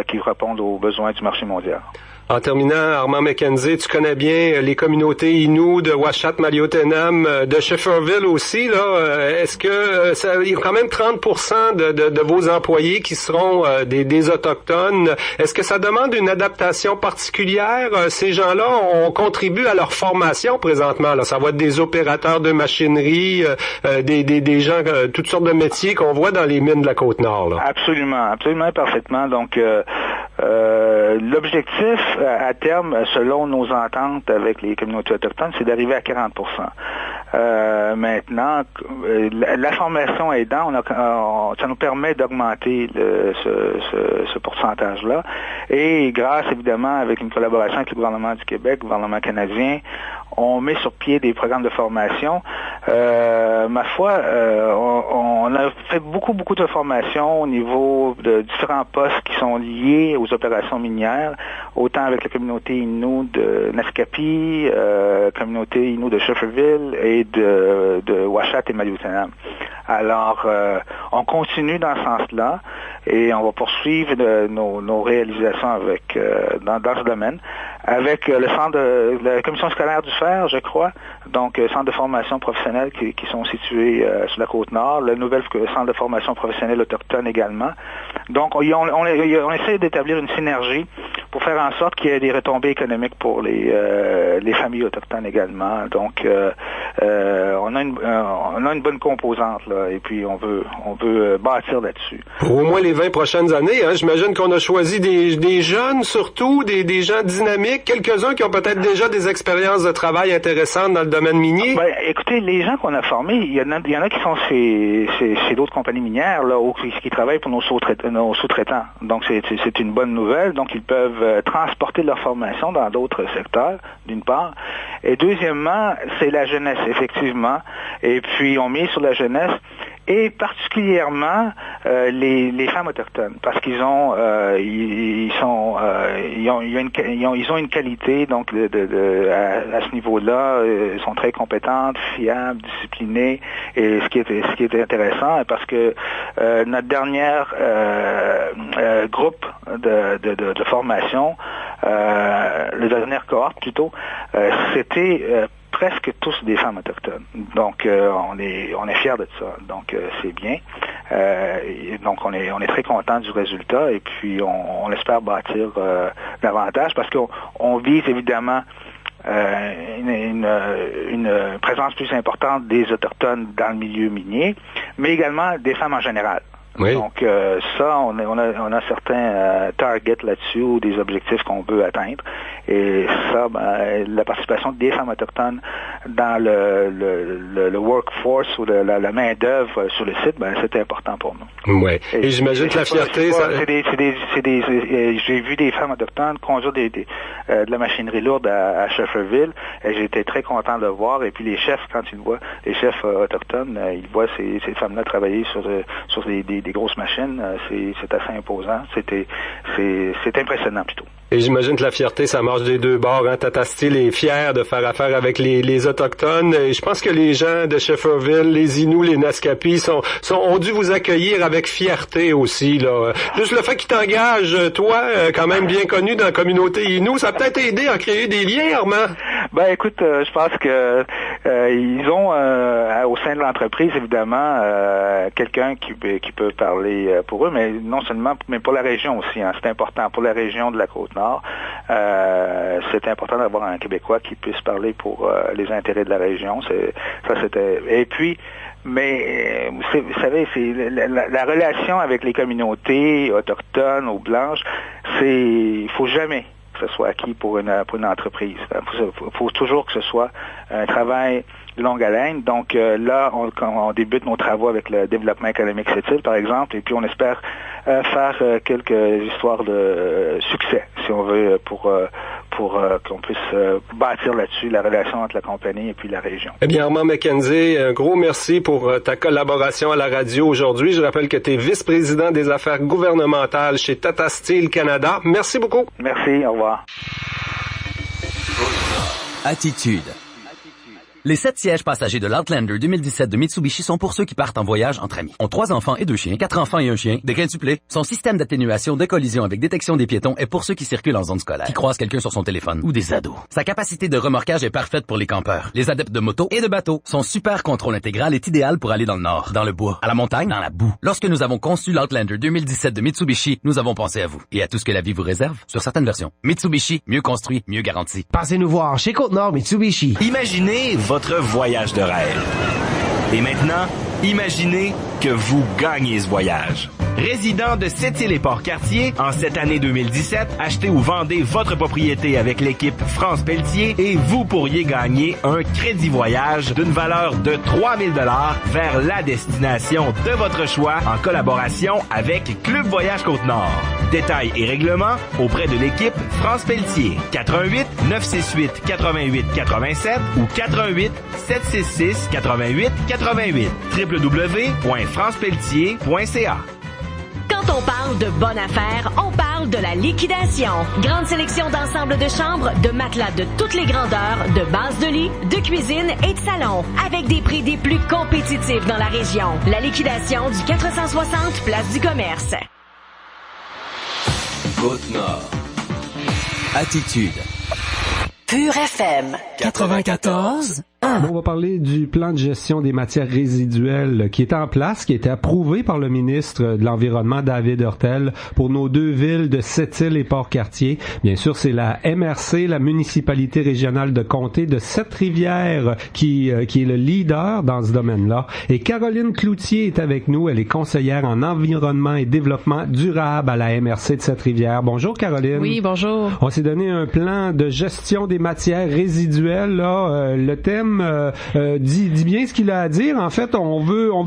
qui répondent aux besoins du marché mondial. En terminant, Armand McKenzie, tu connais bien les communautés Innu de Uashat Maliotenam, de Schefferville aussi, là. Est-ce que il y a quand même 30% de vos employés qui seront des Autochtones? Est-ce que ça demande une adaptation particulière? Ces gens-là, on contribue à leur formation présentement, là. Ça va être des opérateurs de machinerie, des gens, toutes sortes de métiers qu'on voit dans les mines de la Côte-Nord, là. Absolument, parfaitement. Donc, l'objectif à terme, selon nos ententes avec les communautés autochtones, c'est d'arriver à 40%. Maintenant, la formation aidant, ça nous permet d'augmenter ce pourcentage-là. Et grâce, évidemment, avec une collaboration avec le gouvernement du Québec, le gouvernement canadien, on met sur pied des programmes de formation. Ma foi, on a fait beaucoup de formations au niveau de différents postes qui sont liés aux opérations minières, autant avec la communauté Innu de Naskapi, communauté Innu de Shefferville et de Ouachat et Maliotenam. Alors, on continue dans ce sens-là et on va poursuivre nos réalisations avec dans ce domaine avec le centre de la commission scolaire du Fer, je crois, donc centre de formation professionnelle qui sont situés sur la Côte-Nord, le nouvel centre de formation professionnelle autochtone également. Donc, on essaie d'établir une synergie pour faire en sorte qu'il y ait des retombées économiques pour les familles autochtones également. Donc, on a une bonne composante là, et puis on veut bâtir là-dessus. Pour au moins les 20 prochaines années, hein, j'imagine qu'on a choisi des jeunes surtout, des gens dynamiques, quelques-uns qui ont peut-être déjà des expériences de travail intéressantes dans le domaine minier. Ben, écoutez, les gens qu'on a formés, il y en a qui sont chez d'autres compagnies minières là, ou qui travaillent pour nos sous-traitants. Donc c'est une bonne nouvelle. Donc ils peuvent transporter leur formation dans d'autres secteurs, d'une part. Et deuxièmement, c'est la jeunesse, effectivement. Et puis on mise sur la jeunesse. Et particulièrement les femmes autochtones, parce qu'ils ont une qualité donc à ce niveau-là, ils sont très compétentes, fiables, disciplinées, et ce qui est intéressant, parce que notre dernière groupe de formation, la dernière cohorte plutôt, c'était presque tous des femmes autochtones. Donc, on est fiers de ça. Donc, c'est bien. Donc, on est très content du résultat et puis on espère bâtir davantage parce qu'on vise évidemment une présence plus importante des Autochtones dans le milieu minier, mais également des femmes en général. Oui. Donc ça, on a certains targets là-dessus ou des objectifs qu'on veut atteindre. Et ça, la participation des femmes autochtones dans le workforce ou la main-d'œuvre sur le site, c'est important pour nous. Oui. Et j'imagine que la fierté, j'ai vu des femmes autochtones conduire de la machinerie lourde à Shefferville et j'ai été très content de le voir. Et puis les chefs, quand ils voient les chefs autochtones, ils voient ces femmes-là travailler sur des grosses machines, c'est assez imposant. C'est impressionnant plutôt. Et j'imagine que la fierté, ça marche des deux bords. Hein? Tata Steel est fier de faire affaire avec les Autochtones. Et je pense que les gens de Shefferville, les Innu, les Naskapi ont dû vous accueillir avec fierté aussi. Là. Juste le fait qu'ils t'engagent, toi, quand même bien connu dans la communauté Innu, ça a peut-être aidé à créer des liens, Armand? Ben écoute, je pense que ils ont au sein de l'entreprise, évidemment, quelqu'un qui peut parler pour eux, mais non seulement, mais pour la région aussi. Hein, c'est important pour la région de la Côte-Nord. C'est important d'avoir un Québécois qui puisse parler pour les intérêts de la région. C'était. Et puis, mais vous savez, c'est la relation avec les communautés autochtones ou blanches. Il faut jamais que ce soit acquis pour une entreprise. Il faut toujours que ce soit un travail de longue haleine. Donc là, on débute nos travaux avec le développement économique cette île, par exemple, et puis on espère faire quelques histoires de succès, si on veut, pour qu'on puisse bâtir là-dessus la relation entre la compagnie et puis la région. Eh bien, Armand McKenzie, un gros merci pour ta collaboration à la radio aujourd'hui. Je rappelle que tu es vice-président des affaires gouvernementales chez Tata Steel Canada. Merci beaucoup. Merci, au revoir. Attitude. Les 7 sièges passagers de l'Outlander 2017 de Mitsubishi sont pour ceux qui partent en voyage entre amis. Ont 3 enfants et 2 chiens, 4 enfants et un chien, des quintuplés. Son système d'atténuation de collision avec détection des piétons est pour ceux qui circulent en zone scolaire, qui croisent quelqu'un sur son téléphone ou des ados. Sa capacité de remorquage est parfaite pour les campeurs. Les adeptes de moto et de bateau. Son super contrôle intégral est idéal pour aller dans le nord, dans le bois, à la montagne, dans la boue. Lorsque nous avons conçu l'Outlander 2017 de Mitsubishi, nous avons pensé à vous et à tout ce que la vie vous réserve sur certaines versions. Mitsubishi, mieux construit, mieux garanti. Passez nous voir chez Côte-Nord Mitsubishi. Imaginez votre voyage de rêve. Et maintenant, imaginez que vous gagnez ce voyage. Résident de Sept-Îles et Port-Cartier, en cette année 2017, achetez ou vendez votre propriété avec l'équipe France Pelletier et vous pourriez gagner un crédit voyage d'une valeur de 3 000 $ vers la destination de votre choix en collaboration avec Club Voyage Côte-Nord. Détails et règlements auprès de l'équipe France Pelletier. 88 968 88 87 ou 88 766 88 88. www.francepelletier.ca. Quand on parle de bonne affaire, on parle de la liquidation. Grande sélection d'ensembles de chambres, de matelas de toutes les grandeurs, de bases de lit, de cuisine et de salon, avec des prix des plus compétitifs dans la région. La liquidation du 460 Place du Commerce. Côte-Nord. Attitude. Pure FM. 94. Bon, on va parler du plan de gestion des matières résiduelles qui est en place, qui a été approuvé par le ministre de l'Environnement, David Hurtel, pour nos deux villes de Sept-Îles et Port-Cartier. Bien sûr, c'est la MRC, la municipalité régionale de comté de Sept-Rivières, qui est le leader dans ce domaine-là. Et Caroline Cloutier est avec nous. Elle est conseillère en environnement et développement durable à la MRC de Sept-Rivières. Bonjour, Caroline. Oui, bonjour. On s'est donné un plan de gestion des matières résiduelles, là. Le thème dit bien ce qu'il a à dire. En fait, on veut en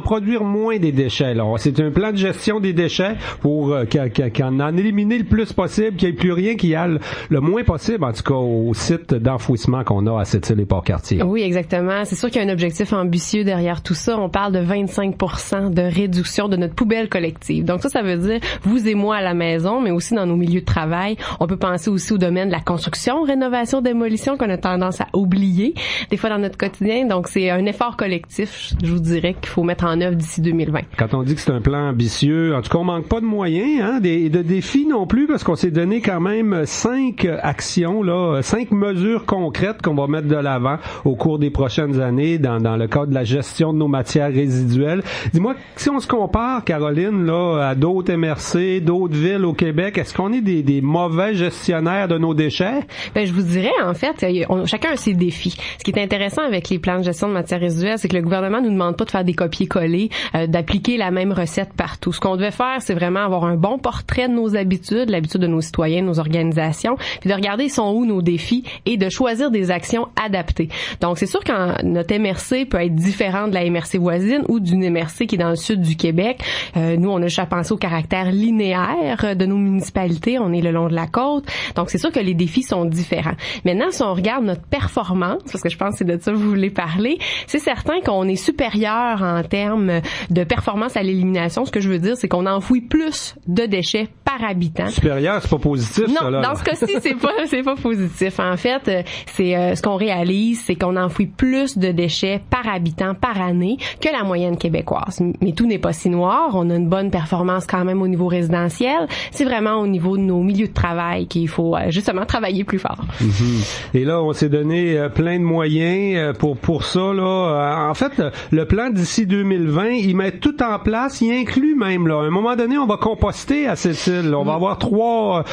produire moins des déchets. Là. C'est un plan de gestion des déchets pour qu'en éliminer le plus possible, qu'il n'y ait plus rien qui aille le moins possible, en tout cas, au site d'enfouissement qu'on a à Sept-Îles et Port-Cartier. Oui, exactement. C'est sûr qu'il y a un objectif ambitieux derrière tout ça. On parle de 25% de réduction de notre poubelle collective. Donc ça veut dire vous et moi à la maison, mais aussi dans nos milieux de travail. On peut penser aussi au domaine de la construction, rénovation, démolition qu'on a tendance à oublier des fois dans notre quotidien. Donc, c'est un effort collectif, je vous dirais, qu'il faut mettre en œuvre d'ici 2020. Quand on dit que c'est un plan ambitieux, en tout cas, on manque pas de moyens, hein, de défis non plus, parce qu'on s'est donné quand même 5 actions, là, 5 mesures concrètes qu'on va mettre de l'avant au cours des prochaines années dans le cadre de la gestion de nos matières résiduelles. Dis-moi, si on se compare, Caroline, là, à d'autres MRC, d'autres villes au Québec, est-ce qu'on est des mauvais gestionnaires de nos déchets? Ben, je vous dirais, en fait, chacun a ses défis. Ce qui est intéressant avec les plans de gestion de matières résiduelles, c'est que le gouvernement nous demande pas de faire des copier-coller, d'appliquer la même recette partout. Ce qu'on devait faire, c'est vraiment avoir un bon portrait de nos habitudes, l'habitude de nos citoyens, de nos organisations, puis de regarder sont où nos défis et de choisir des actions adaptées. Donc, c'est sûr que notre MRC peut être différent de la MRC voisine ou d'une MRC qui est dans le sud du Québec. Nous, on a juste à penser au caractère linéaire de nos municipalités. On est le long de la côte. Donc, c'est sûr que les défis sont différents. Maintenant, si on regarde notre performance, parce que je pense que c'est de ça que vous voulez parler, c'est certain qu'on est supérieur en termes de performance à l'élimination. Ce que je veux dire, c'est qu'on enfouit plus de déchets par habitant. Supérieur, c'est pas positif, non, ça, là. Dans ce cas-ci, c'est pas positif. En fait, c'est ce qu'on réalise, c'est qu'on enfouit plus de déchets par habitant par année que la moyenne québécoise. Mais tout n'est pas si noir. On a une bonne performance quand même au niveau résidentiel. C'est vraiment au niveau de nos milieux de travail qu'il faut justement travailler plus fort. Mm-hmm. Et là, on s'est donné plein de moyens pour ça, là. En fait, le plan d'ici 2020, il met tout en place, il inclut même, là. À un moment donné, on va composter à Sept-Îles. On va avoir trois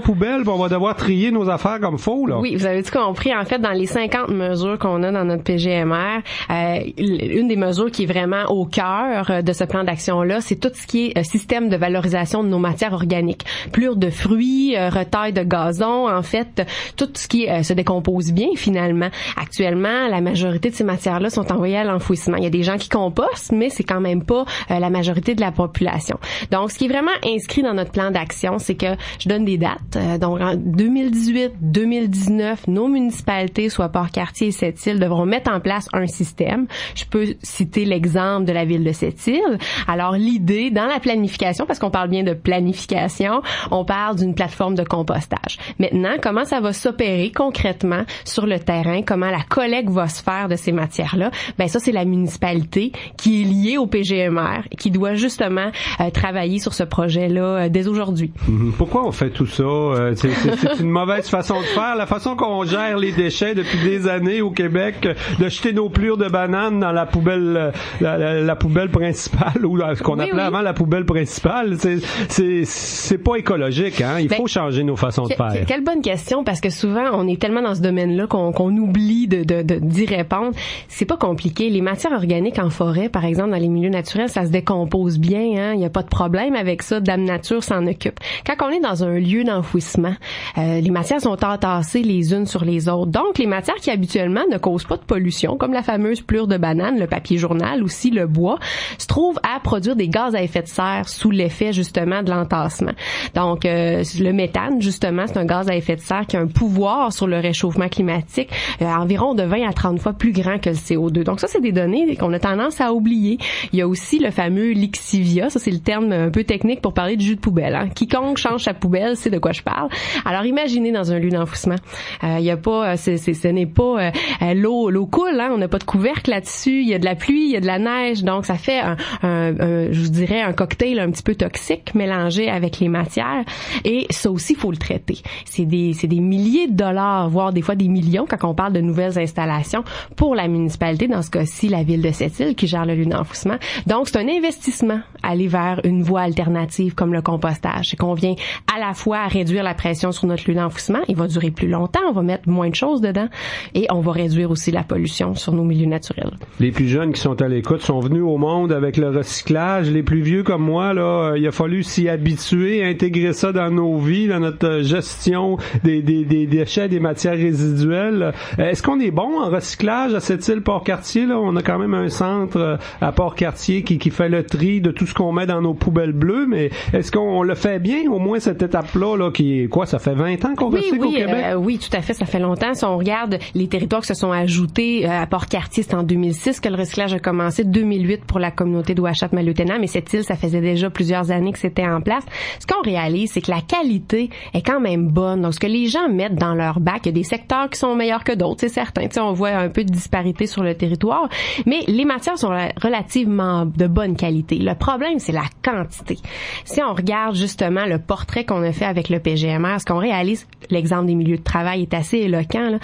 poubelles, puis on va devoir trier nos affaires comme faut, là. Oui, vous avez tout compris. En fait, dans les 50 mesures qu'on a dans notre PGMR, une des mesures qui est vraiment au cœur de ce plan d'action-là, c'est tout ce qui est système de valorisation de nos matières organiques. Plure de fruits, retail de gazon, en fait, tout ce qui se décompose bien, finalement. Actuellement, la majorité de ces matières-là sont envoyées à l'enfouissement. Il y a des gens qui compostent, mais c'est quand même pas la majorité de la population. Donc, ce qui est vraiment inscrit dans notre plan d'action, c'est que je donne des dates. Donc, en 2018, 2019, nos municipalités, soit Port-Cartier et Sept-Îles, devront mettre en place un système. Je peux citer l'exemple de la ville de Sept-Îles. Alors, l'idée, dans la planification, parce qu'on parle bien de planification, on parle d'une plateforme de compostage. Maintenant, comment ça va s'opérer concrètement sur le terrain, comment la collecte va se faire de ces matières-là, ben ça, c'est la municipalité qui est liée au PGMR et qui doit justement travailler sur ce projet-là dès aujourd'hui. aujourd'hui. Pourquoi on fait tout ça? C'est une mauvaise façon de faire. La façon qu'on gère les déchets depuis des années au Québec, de jeter nos plures de bananes dans la poubelle, la poubelle principale, ou ce qu'on appelait avant la poubelle principale, c'est pas écologique, hein? Il faut changer nos façons de faire. Quelle bonne question, parce que souvent, on est tellement dans ce domaine-là qu'on oublie d'y répondre. C'est pas compliqué. Les matières organiques en forêt, par exemple, dans les milieux naturels, ça se décompose bien, hein? Il y a pas de problème avec ça. Dame Nature s'en occupe. Quand on est dans un lieu d'enfouissement, les matières sont entassées les unes sur les autres. Donc, les matières qui habituellement ne causent pas de pollution, comme la fameuse plure de banane, le papier journal, aussi le bois, se trouvent à produire des gaz à effet de serre sous l'effet, justement, de l'entassement. Donc, le méthane, justement, c'est un gaz à effet de serre qui a un pouvoir sur le réchauffement climatique environ de 20 à 30 fois plus grand que le CO2. Donc, ça, c'est des données qu'on a tendance à oublier. Il y a aussi le fameux lixivia. Ça, c'est le terme un peu technique pour parler du jus de poubelle. Hein. Quiconque change sa poubelle sait de quoi je parle. Alors, imaginez dans un lieu d'enfouissement. Il y a pas, ce n'est pas l'eau coule. Hein. On n'a pas de couvercle là-dessus. Il y a de la pluie, il y a de la neige. Donc, ça fait je vous dirais un cocktail un petit peu toxique mélangé avec les matières. Et ça aussi, il faut le traiter. C'est des milliers de dollars, voire des fois des millions quand on parle de nouvelles installations pour la municipalité, dans ce cas-ci, la ville de Sept-Îles qui gère le lieu d'enfouissement. Donc, c'est un investissement aller vers une voie alternative comme le compostage. C'est qu'on vient à la fois réduire la pression sur notre lieu d'enfouissement, il va durer plus longtemps, on va mettre moins de choses dedans et on va réduire aussi la pollution sur nos milieux naturels. Les plus jeunes qui sont à l'écoute sont venus au monde avec le recyclage. Les plus vieux comme moi, là, il a fallu s'y habituer, intégrer ça dans nos vies, dans notre gestion des déchets, des matières résiduelles. Est-ce qu'on est bon en recyclage à Sept-Îles Port-Cartier? Là, on a quand même un centre à Port-Cartier qui fait le tri de tout ce qu'on met dans nos poubelles bleues, mais est-ce qu'on le fait bien, au moins cette étape-là, là, qui est quoi, ça fait 20 ans qu'on recycle au Québec? Oui, tout à fait, ça fait longtemps. Si on regarde les territoires qui se sont ajoutés à Port-Cartier, c'est en 2006 que le recyclage a commencé, 2008 pour la communauté d'Ouachat-Malotena, mais cette île, ça faisait déjà plusieurs années que c'était en place. Ce qu'on réalise, c'est que la qualité est quand même bonne. Donc, ce que les gens mettent dans leur bac, il y a des secteurs qui sont meilleurs que d'autres, c'est certain. Tu sais, on voit un peu de disparité sur le territoire, mais les matières sont relativement de bonne qualité. Le problème, c'est la quantité. Si on regarde justement le portrait qu'on a fait avec le PGMR, ce qu'on réalise, l'exemple des milieux de travail est assez éloquent, là.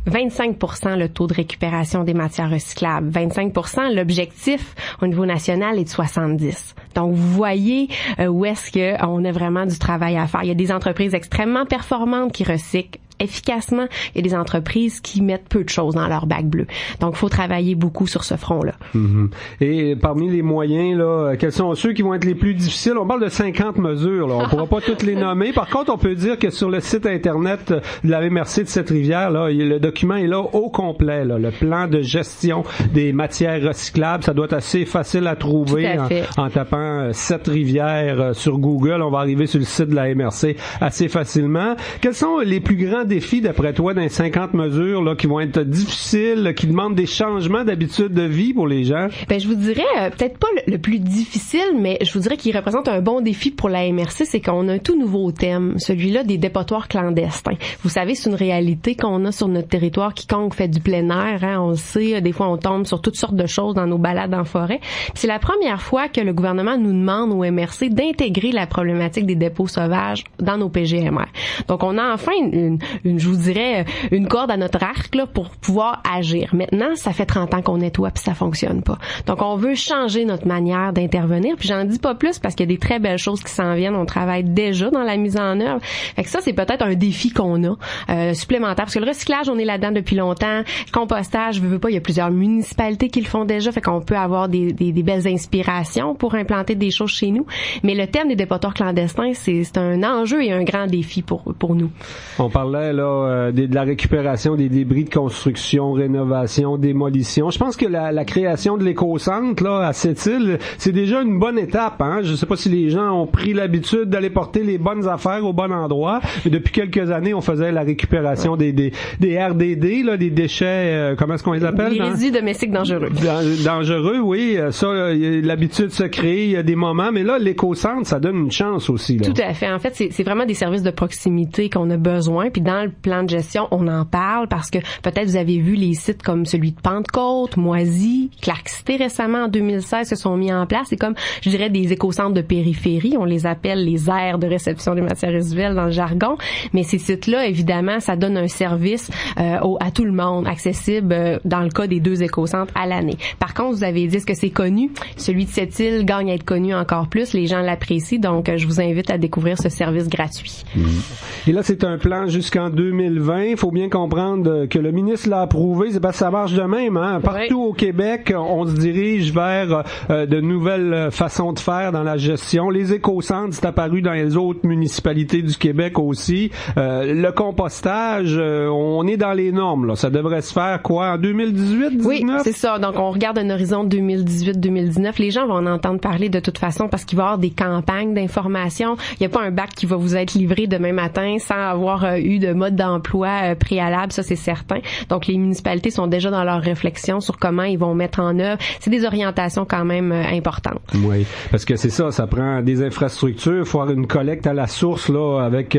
25% le taux de récupération des matières recyclables. 25%, l'objectif au niveau national est de 70%. Donc, vous voyez où est-ce qu'on a vraiment du travail à faire. Il y a des entreprises extrêmement performantes qui recyclent efficacement. Il y a des entreprises qui mettent peu de choses dans leur bac bleu. Donc, il faut travailler beaucoup sur ce front-là. Mm-hmm. Et parmi les moyens, là, quels sont ceux qui vont être les plus difficiles? On parle de 50 mesures. Là. On ne pourra pas toutes les nommer. Par contre, on peut dire que sur le site Internet de la MRC de Sept-Rivières, là, le document est là au complet. Là. Le plan de gestion des matières recyclables, ça doit être assez facile à trouver en tapant Sept-Rivières sur Google. On va arriver sur le site de la MRC assez facilement. Quels sont les plus grands défis, d'après toi, dans les 50 mesures là, qui vont être difficiles, qui demandent des changements d'habitude de vie pour les gens? Ben, je vous dirais, peut-être pas le plus difficile, mais je vous dirais qu'il représente un bon défi pour la MRC, c'est qu'on a un tout nouveau thème, celui-là des dépotoirs clandestins. Vous savez, c'est une réalité qu'on a sur notre territoire. Quiconque fait du plein air, hein, on le sait, des fois on tombe sur toutes sortes de choses dans nos balades en forêt. Puis c'est la première fois que le gouvernement nous demande au MRC d'intégrer la problématique des dépôts sauvages dans nos PGMR. Donc on a enfin je vous dirais, une corde à notre arc là, pour pouvoir agir. Maintenant, ça fait 30 ans qu'on nettoie puis ça fonctionne pas. Donc, on veut changer notre manière d'intervenir. Puis j'en dis pas plus parce qu'il y a des très belles choses qui s'en viennent. On travaille déjà dans la mise en œuvre. Fait que ça, c'est peut-être un défi qu'on a supplémentaire. Parce que le recyclage, on est là-dedans depuis longtemps. Compostage, je veux pas, il y a plusieurs municipalités qui le font déjà. Fait qu'on peut avoir des belles inspirations pour implanter des choses chez nous. Mais le thème des dépotoirs clandestins, c'est un enjeu et un grand défi pour nous. On parlait là de la récupération des débris de construction, rénovation, démolition. Je pense que la création de l'éco-centre là à Sept-Îles, c'est déjà une bonne étape. Hein? Je sais pas si les gens ont pris l'habitude d'aller porter les bonnes affaires au bon endroit. Mais depuis quelques années, on faisait la récupération des RDD, là, des déchets. Comment est-ce qu'on les appelle? Les résidus domestiques dangereux. Dangereux, oui. Ça, l'habitude se crée. Il y a des moments, mais là, l'éco-centre, ça donne une chance aussi. Là. Tout à fait. En fait, c'est vraiment des services de proximité qu'on a besoin. Puis dans dans le plan de gestion, on en parle parce que peut-être vous avez vu les sites comme celui de Pentecôte, Moisy, Clark City récemment en 2016 se sont mis en place. C'est comme, je dirais, des écocentres de périphérie. On les appelle les aires de réception des matières résiduelles dans le jargon. Mais ces sites-là, évidemment, ça donne un service à tout le monde, accessible dans le cas des 2 écocentres à l'année. Par contre, vous avez dit, est-ce que c'est connu? Celui de Sept-Îles gagne à être connu encore plus. Les gens l'apprécient. Donc, je vous invite à découvrir ce service gratuit. Et là, c'est un plan jusqu'en 2020. Il faut bien comprendre que le ministre l'a approuvé. C'est parce que ça marche de même. Hein? Partout au Québec, on se dirige vers de nouvelles façons de faire dans la gestion. Les écocentres, c'est apparu dans les autres municipalités du Québec aussi. Le compostage, on est dans les normes. Là. Ça devrait se faire quoi, en 2018, 2019? Oui, c'est ça. Donc, on regarde un horizon 2018-2019. Les gens vont en entendre parler de toute façon parce qu'il va y avoir des campagnes d'information. Il n'y a pas un bac qui va vous être livré demain matin sans avoir eu de mode d'emploi préalable, ça c'est certain. Donc, les municipalités sont déjà dans leur réflexion sur comment ils vont mettre en œuvre. C'est des orientations quand même importantes. Oui, parce que c'est ça prend des infrastructures. Il faut avoir une collecte à la source là avec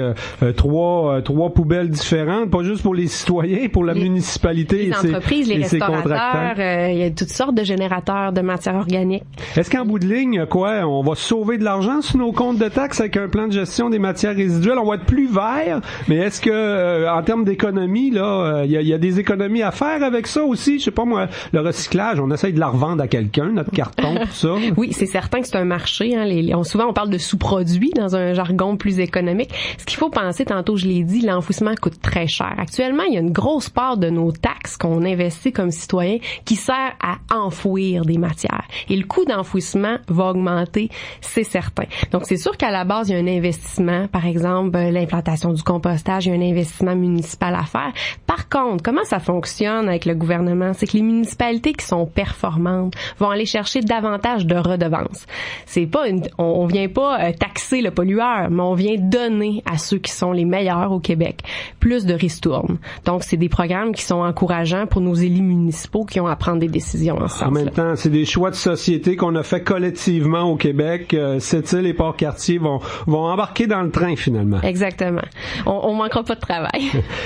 trois poubelles différentes, pas juste pour les citoyens, pour la municipalité. Les entreprises, les restaurateurs, il y a toutes sortes de générateurs de matière organique. Est-ce qu'en bout de ligne, on va sauver de l'argent sur nos comptes de taxes avec un plan de gestion des matières résiduelles? On va être plus vert, mais est-ce que en termes d'économie, là, il y a des économies à faire avec ça aussi? Je sais pas moi, le recyclage, on essaye de la revendre à quelqu'un, notre carton, tout ça. Oui, c'est certain que c'est un marché. Hein, souvent, on parle de sous-produits dans un jargon plus économique. Ce qu'il faut penser, tantôt je l'ai dit, l'enfouissement coûte très cher. Actuellement, il y a une grosse part de nos taxes qu'on investit comme citoyens qui sert à enfouir des matières. Et le coût d'enfouissement va augmenter, c'est certain. Donc, c'est sûr qu'à la base, il y a un investissement. Par exemple, l'implantation du compostage, il y a un investissement municipal à faire. Par contre, comment ça fonctionne avec le gouvernement? C'est que les municipalités qui sont performantes vont aller chercher davantage de redevances. C'est pas on vient pas taxer le pollueur, mais on vient donner à ceux qui sont les meilleurs au Québec plus de ristournes. Donc, c'est des programmes qui sont encourageants pour nos élus municipaux qui ont à prendre des décisions en ce sens-là. En même temps, c'est des choix de société qu'on a fait collectivement au Québec. Sept-Îles et Port-Cartier vont embarquer dans le train, finalement. Exactement. On manquera pas de travail.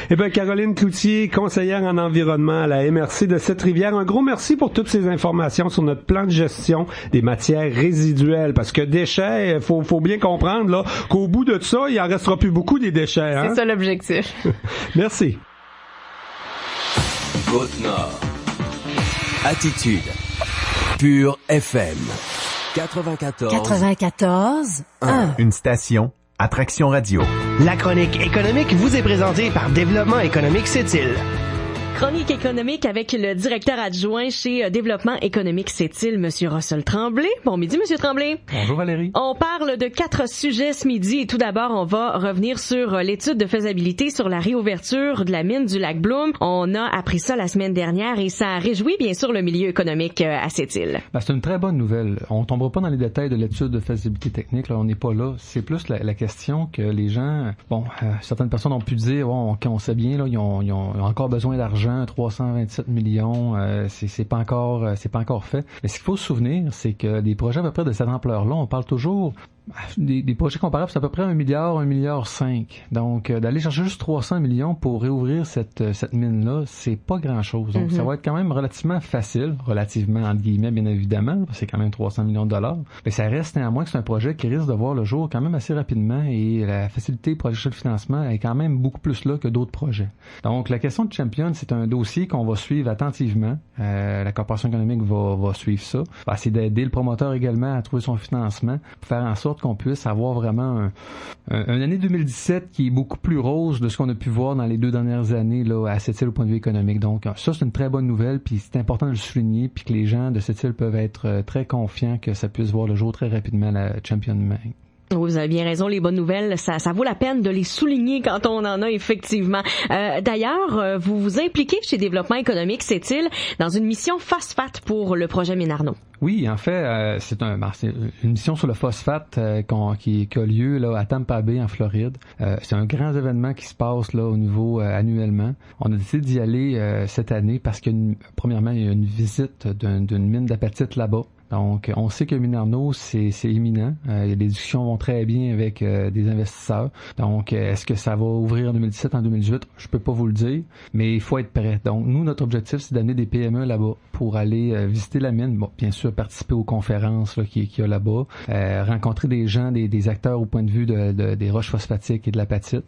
Eh bien, Caroline Cloutier, conseillère en environnement à la MRC de Sept-Rivières, un gros merci pour toutes ces informations sur notre plan de gestion des matières résiduelles. Parce que déchets, faut bien comprendre là qu'au bout de ça, il en restera plus beaucoup des déchets. Hein? C'est ça l'objectif. Merci. Côte-Nord. Attitude. Pure FM. 94. 1. Une station. Attraction Radio. La chronique économique vous est présentée par Développement économique Sept-Îles. Chronique économique avec le directeur adjoint chez Développement économique Sept-Îles, Monsieur Russell Tremblay. Bon midi, Monsieur Tremblay. Bonjour Valérie. On parle de 4 sujets ce midi et tout d'abord, on va revenir sur l'étude de faisabilité sur la réouverture de la mine du lac Bloom. On a appris ça la semaine dernière et ça réjouit bien sûr le milieu économique à Sept-Îles. C'est une très bonne nouvelle. On tombera pas dans les détails de l'étude de faisabilité technique, là, on n'est pas là. C'est plus la question que les gens, certaines personnes ont pu dire, on sait bien, là, ils ont encore besoin d'argent. 327 millions, c'est pas encore fait. Mais ce qu'il faut se souvenir, c'est que des projets à peu près de cette ampleur-là, on parle toujours des projets comparables, c'est à peu près 1 milliard, 1,5 milliard. Donc, d'aller chercher juste 300 millions pour réouvrir cette mine-là, c'est pas grand-chose. Donc, ça va être quand même relativement facile, relativement entre guillemets, bien évidemment, parce que c'est quand même 300 millions de dollars. Mais ça reste néanmoins que c'est un projet qui risque de voir le jour quand même assez rapidement et la facilité pour aller chercher le financement est quand même beaucoup plus là que d'autres projets. Donc, la question de Champion, c'est un dossier qu'on va suivre attentivement. La Corporation économique va suivre ça. Va essayer d'aider le promoteur également à trouver son financement pour faire en sorte qu'on puisse avoir vraiment une année 2017 qui est beaucoup plus rose de ce qu'on a pu voir dans les 2 dernières années là, à Sept-Îles au point de vue économique. Donc ça, c'est une très bonne nouvelle, puis c'est important de le souligner, puis que les gens de Sept-Îles peuvent être très confiants que ça puisse voir le jour très rapidement la Champion Mine. Oui, vous avez bien raison, les bonnes nouvelles, ça vaut la peine de les souligner quand on en a effectivement. D'ailleurs, vous vous impliquez chez Développement économique Sept-Îles dans une mission phosphate pour le projet Ménarneau. Oui, en fait, c'est une mission sur le phosphate qui a lieu là à Tampa Bay en Floride. C'est un grand événement qui se passe là au niveau annuellement. On a décidé d'y aller cette année parce que premièrement, il y a une visite d'une mine d'apatite là-bas. Donc, on sait que Minerno, c'est imminent. Les discussions vont très bien avec des investisseurs. Donc, est-ce que ça va ouvrir en 2017, en 2018? Je peux pas vous le dire, mais il faut être prêt. Donc, nous, notre objectif, c'est d'amener des PME là-bas pour aller visiter la mine. Bon, bien sûr, participer aux conférences qu'il y a là-bas, rencontrer des gens, des acteurs au point de vue des roches phosphatiques et de l'apatite.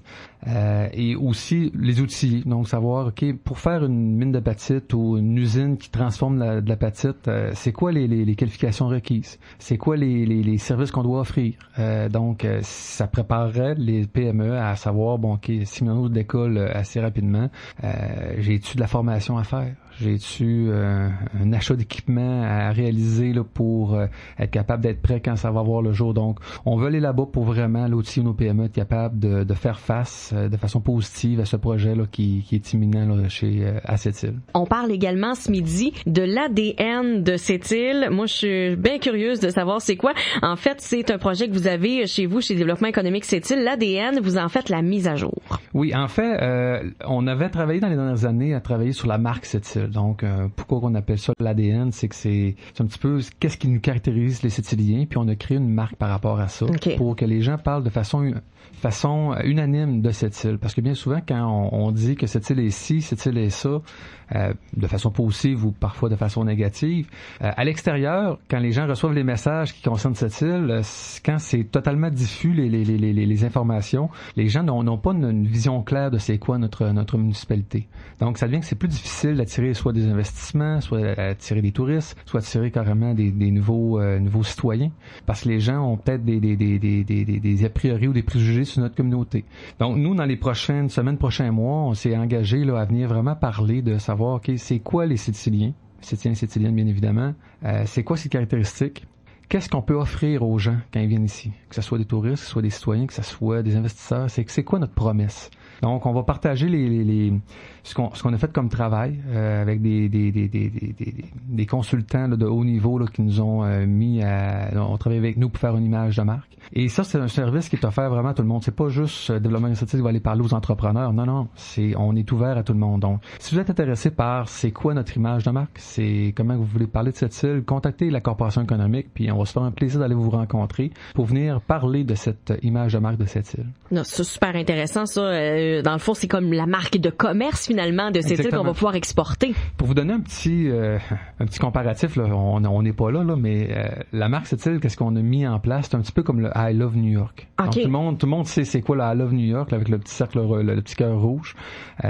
Et aussi les outils. Donc, savoir, OK, pour faire une mine d'apatite ou une usine qui transforme de l'apatite, c'est quoi les qualifications requises? C'est quoi les services qu'on doit offrir? Donc, ça préparerait les PME à savoir, bon, OK, si Minerno décolle assez rapidement, j'ai-tu de la formation à faire? J'ai-tu un achat d'équipement à réaliser là, pour être capable d'être prêt quand ça va voir le jour? Donc, on veut aller là-bas pour vraiment, là aussi, nos PME être capables de faire face de façon positive à ce projet là, qui est imminent là, à Sept-Îles. On parle également ce midi de l'ADN de Sept-Îles. Moi, je suis bien curieuse de savoir c'est quoi. En fait, c'est un projet que vous avez chez vous, chez Développement économique Sept-Îles. L'ADN, vous en faites la mise à jour. Oui, en fait, on avait travaillé dans les dernières années à travailler sur la marque Sept-Îles. Donc, pourquoi on appelle ça l'ADN, c'est que c'est un petit peu qu'est-ce qui nous caractérise les Sept-Îliens, puis on a créé une marque par rapport à ça, pour que les gens parlent de façon unanime de Sept-Îles. Parce que bien souvent, quand on dit que Sept-Îles est ci, Sept-Îles est ça, de façon positive ou parfois de façon négative, à l'extérieur, quand les gens reçoivent les messages qui concernent Sept-Îles, quand c'est totalement diffus les informations, les gens n'ont pas une vision claire de c'est quoi notre municipalité. Donc, ça devient que c'est plus difficile d'attirer soit des investissements, soit attirer des touristes, soit attirer carrément des nouveaux citoyens, parce que les gens ont peut-être des a priori ou des préjugés sur notre communauté. Donc, nous, dans les prochaines semaines, prochains mois, on s'est engagé là, à venir vraiment parler de savoir, OK, c'est quoi les Sept-Îliens, Sept-Îliens et Sept-Îliennes, bien évidemment, c'est quoi ces caractéristiques, qu'est-ce qu'on peut offrir aux gens quand ils viennent ici, que ce soit des touristes, que ce soit des citoyens, que ce soit des investisseurs, c'est quoi notre promesse? Donc, on va partager ce qu'on a fait comme travail avec des consultants là, de haut niveau là, qui nous ont on travaille avec nous pour faire une image de marque. Et ça, c'est un service qui est offert vraiment à tout le monde. C'est pas juste Développement Sept-Îles qui va aller parler aux entrepreneurs. Non, on est ouvert à tout le monde. Donc, si vous êtes intéressé par c'est quoi notre image de marque, c'est comment vous voulez parler de Sept-Îles, contactez la Corporation économique, puis on va se faire un plaisir d'aller vous rencontrer pour venir parler de cette image de marque de Sept-Îles. Non, c'est super intéressant, ça. Dans le fond, c'est comme la marque de commerce, finalement, de Sept-Îles qu'on va pouvoir exporter. Pour vous donner un petit comparatif, là, on n'est pas là, mais la marque Sept-Îles, qu'est-ce qu'on a mis en place? C'est un petit peu comme le I Love New York. Okay. Donc, tout le monde sait c'est quoi le I Love New York, là, avec le petit cercle, le petit cœur rouge.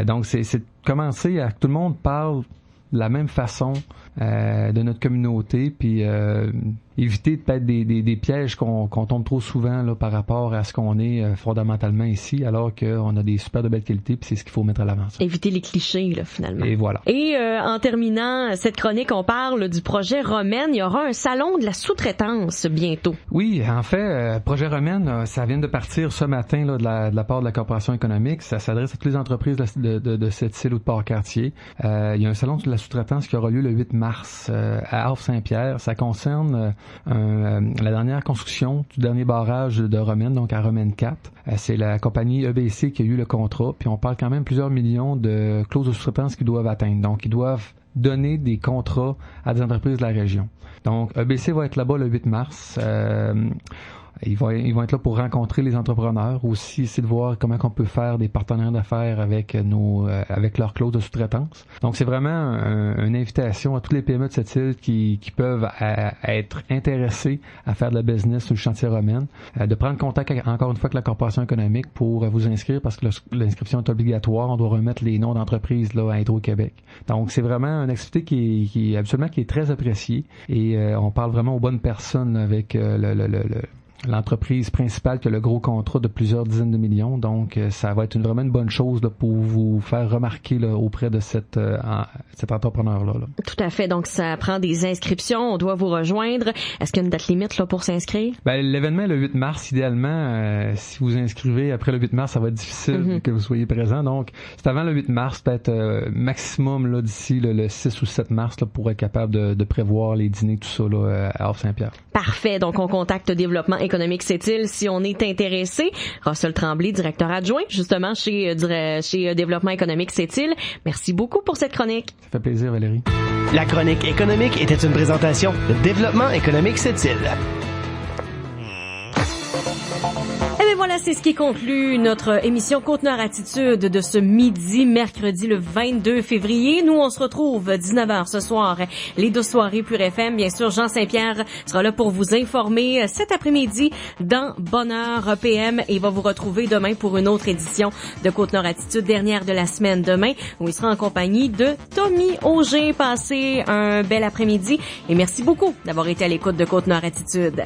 Donc, c'est de commencer à que tout le monde parle de la même façon de notre communauté, puis éviter peut-être des pièges qu'on tombe trop souvent là, par rapport à ce qu'on est fondamentalement ici, alors qu'on a des super de belles qualités, puis c'est ce qu'il faut mettre à l'avant. Éviter les clichés, là, finalement. Et voilà. Et en terminant cette chronique, on parle du projet Romaine. Il y aura un salon de la sous-traitance bientôt. Oui, en fait, projet Romaine, ça vient de partir ce matin là, de la part de la Corporation économique. Ça s'adresse à toutes les entreprises de Sept-Îles ou de Port-Cartier. Il y a un salon de la sous-traitance qui aura lieu le 8 mars à Havre-Saint-Pierre. Ça concerne la dernière construction du dernier barrage de Romaine, donc à Romaine 4. C'est la compagnie EBC qui a eu le contrat, puis on parle quand même plusieurs millions de clauses de sous-traitance qu'ils doivent atteindre. Donc, ils doivent donner des contrats à des entreprises de la région. Donc, EBC va être là-bas le 8 mars. Ils vont être là pour rencontrer les entrepreneurs, aussi essayer de voir comment on peut faire des partenaires d'affaires avec leurs clauses de sous-traitance. Donc, c'est vraiment une invitation à toutes les PME de cette île qui peuvent être intéressés à faire de la business sur le chantier Romaine, de prendre contact encore une fois avec la Corporation économique pour vous inscrire parce que l'inscription est obligatoire. On doit remettre les noms d'entreprises là à Hydro-Québec. Donc, c'est vraiment une activité qui est très appréciée et on parle vraiment aux bonnes personnes avec l'entreprise principale qui a le gros contrat de plusieurs dizaines de millions. Donc, ça va être vraiment une bonne chose là, pour vous faire remarquer là, auprès de cet entrepreneur-là. Là. Tout à fait. Donc, ça prend des inscriptions. On doit vous rejoindre. Est-ce qu'il y a une date limite là, pour s'inscrire? L'événement est le 8 mars. Idéalement, si vous inscrivez après le 8 mars, ça va être difficile que vous soyez présent. Donc, c'est avant le 8 mars, peut-être maximum là, d'ici le 6 ou 7 mars là, pour être capable de prévoir les dîners, tout ça là, à Havre-Saint-Pierre. Parfait. Donc, on contacte Développement économique Sept-Îles si on est intéressé. Russell Tremblay, directeur adjoint, justement, chez Développement économique Sept-Îles. Merci beaucoup pour cette chronique. Ça fait plaisir, Valérie. La chronique économique était une présentation de Développement économique Sept-Îles. Voilà, c'est ce qui conclut notre émission Côte-Nord Attitude de ce midi, mercredi le 22 février. Nous, on se retrouve 19h ce soir, les 2 soirées Pure FM. Bien sûr, Jean Saint-Pierre sera là pour vous informer cet après-midi dans Bonheur PM et va vous retrouver demain pour une autre édition de Côte-Nord Attitude, dernière de la semaine demain, où il sera en compagnie de Tommy Auger. Passez un bel après-midi et merci beaucoup d'avoir été à l'écoute de Côte-Nord Attitude.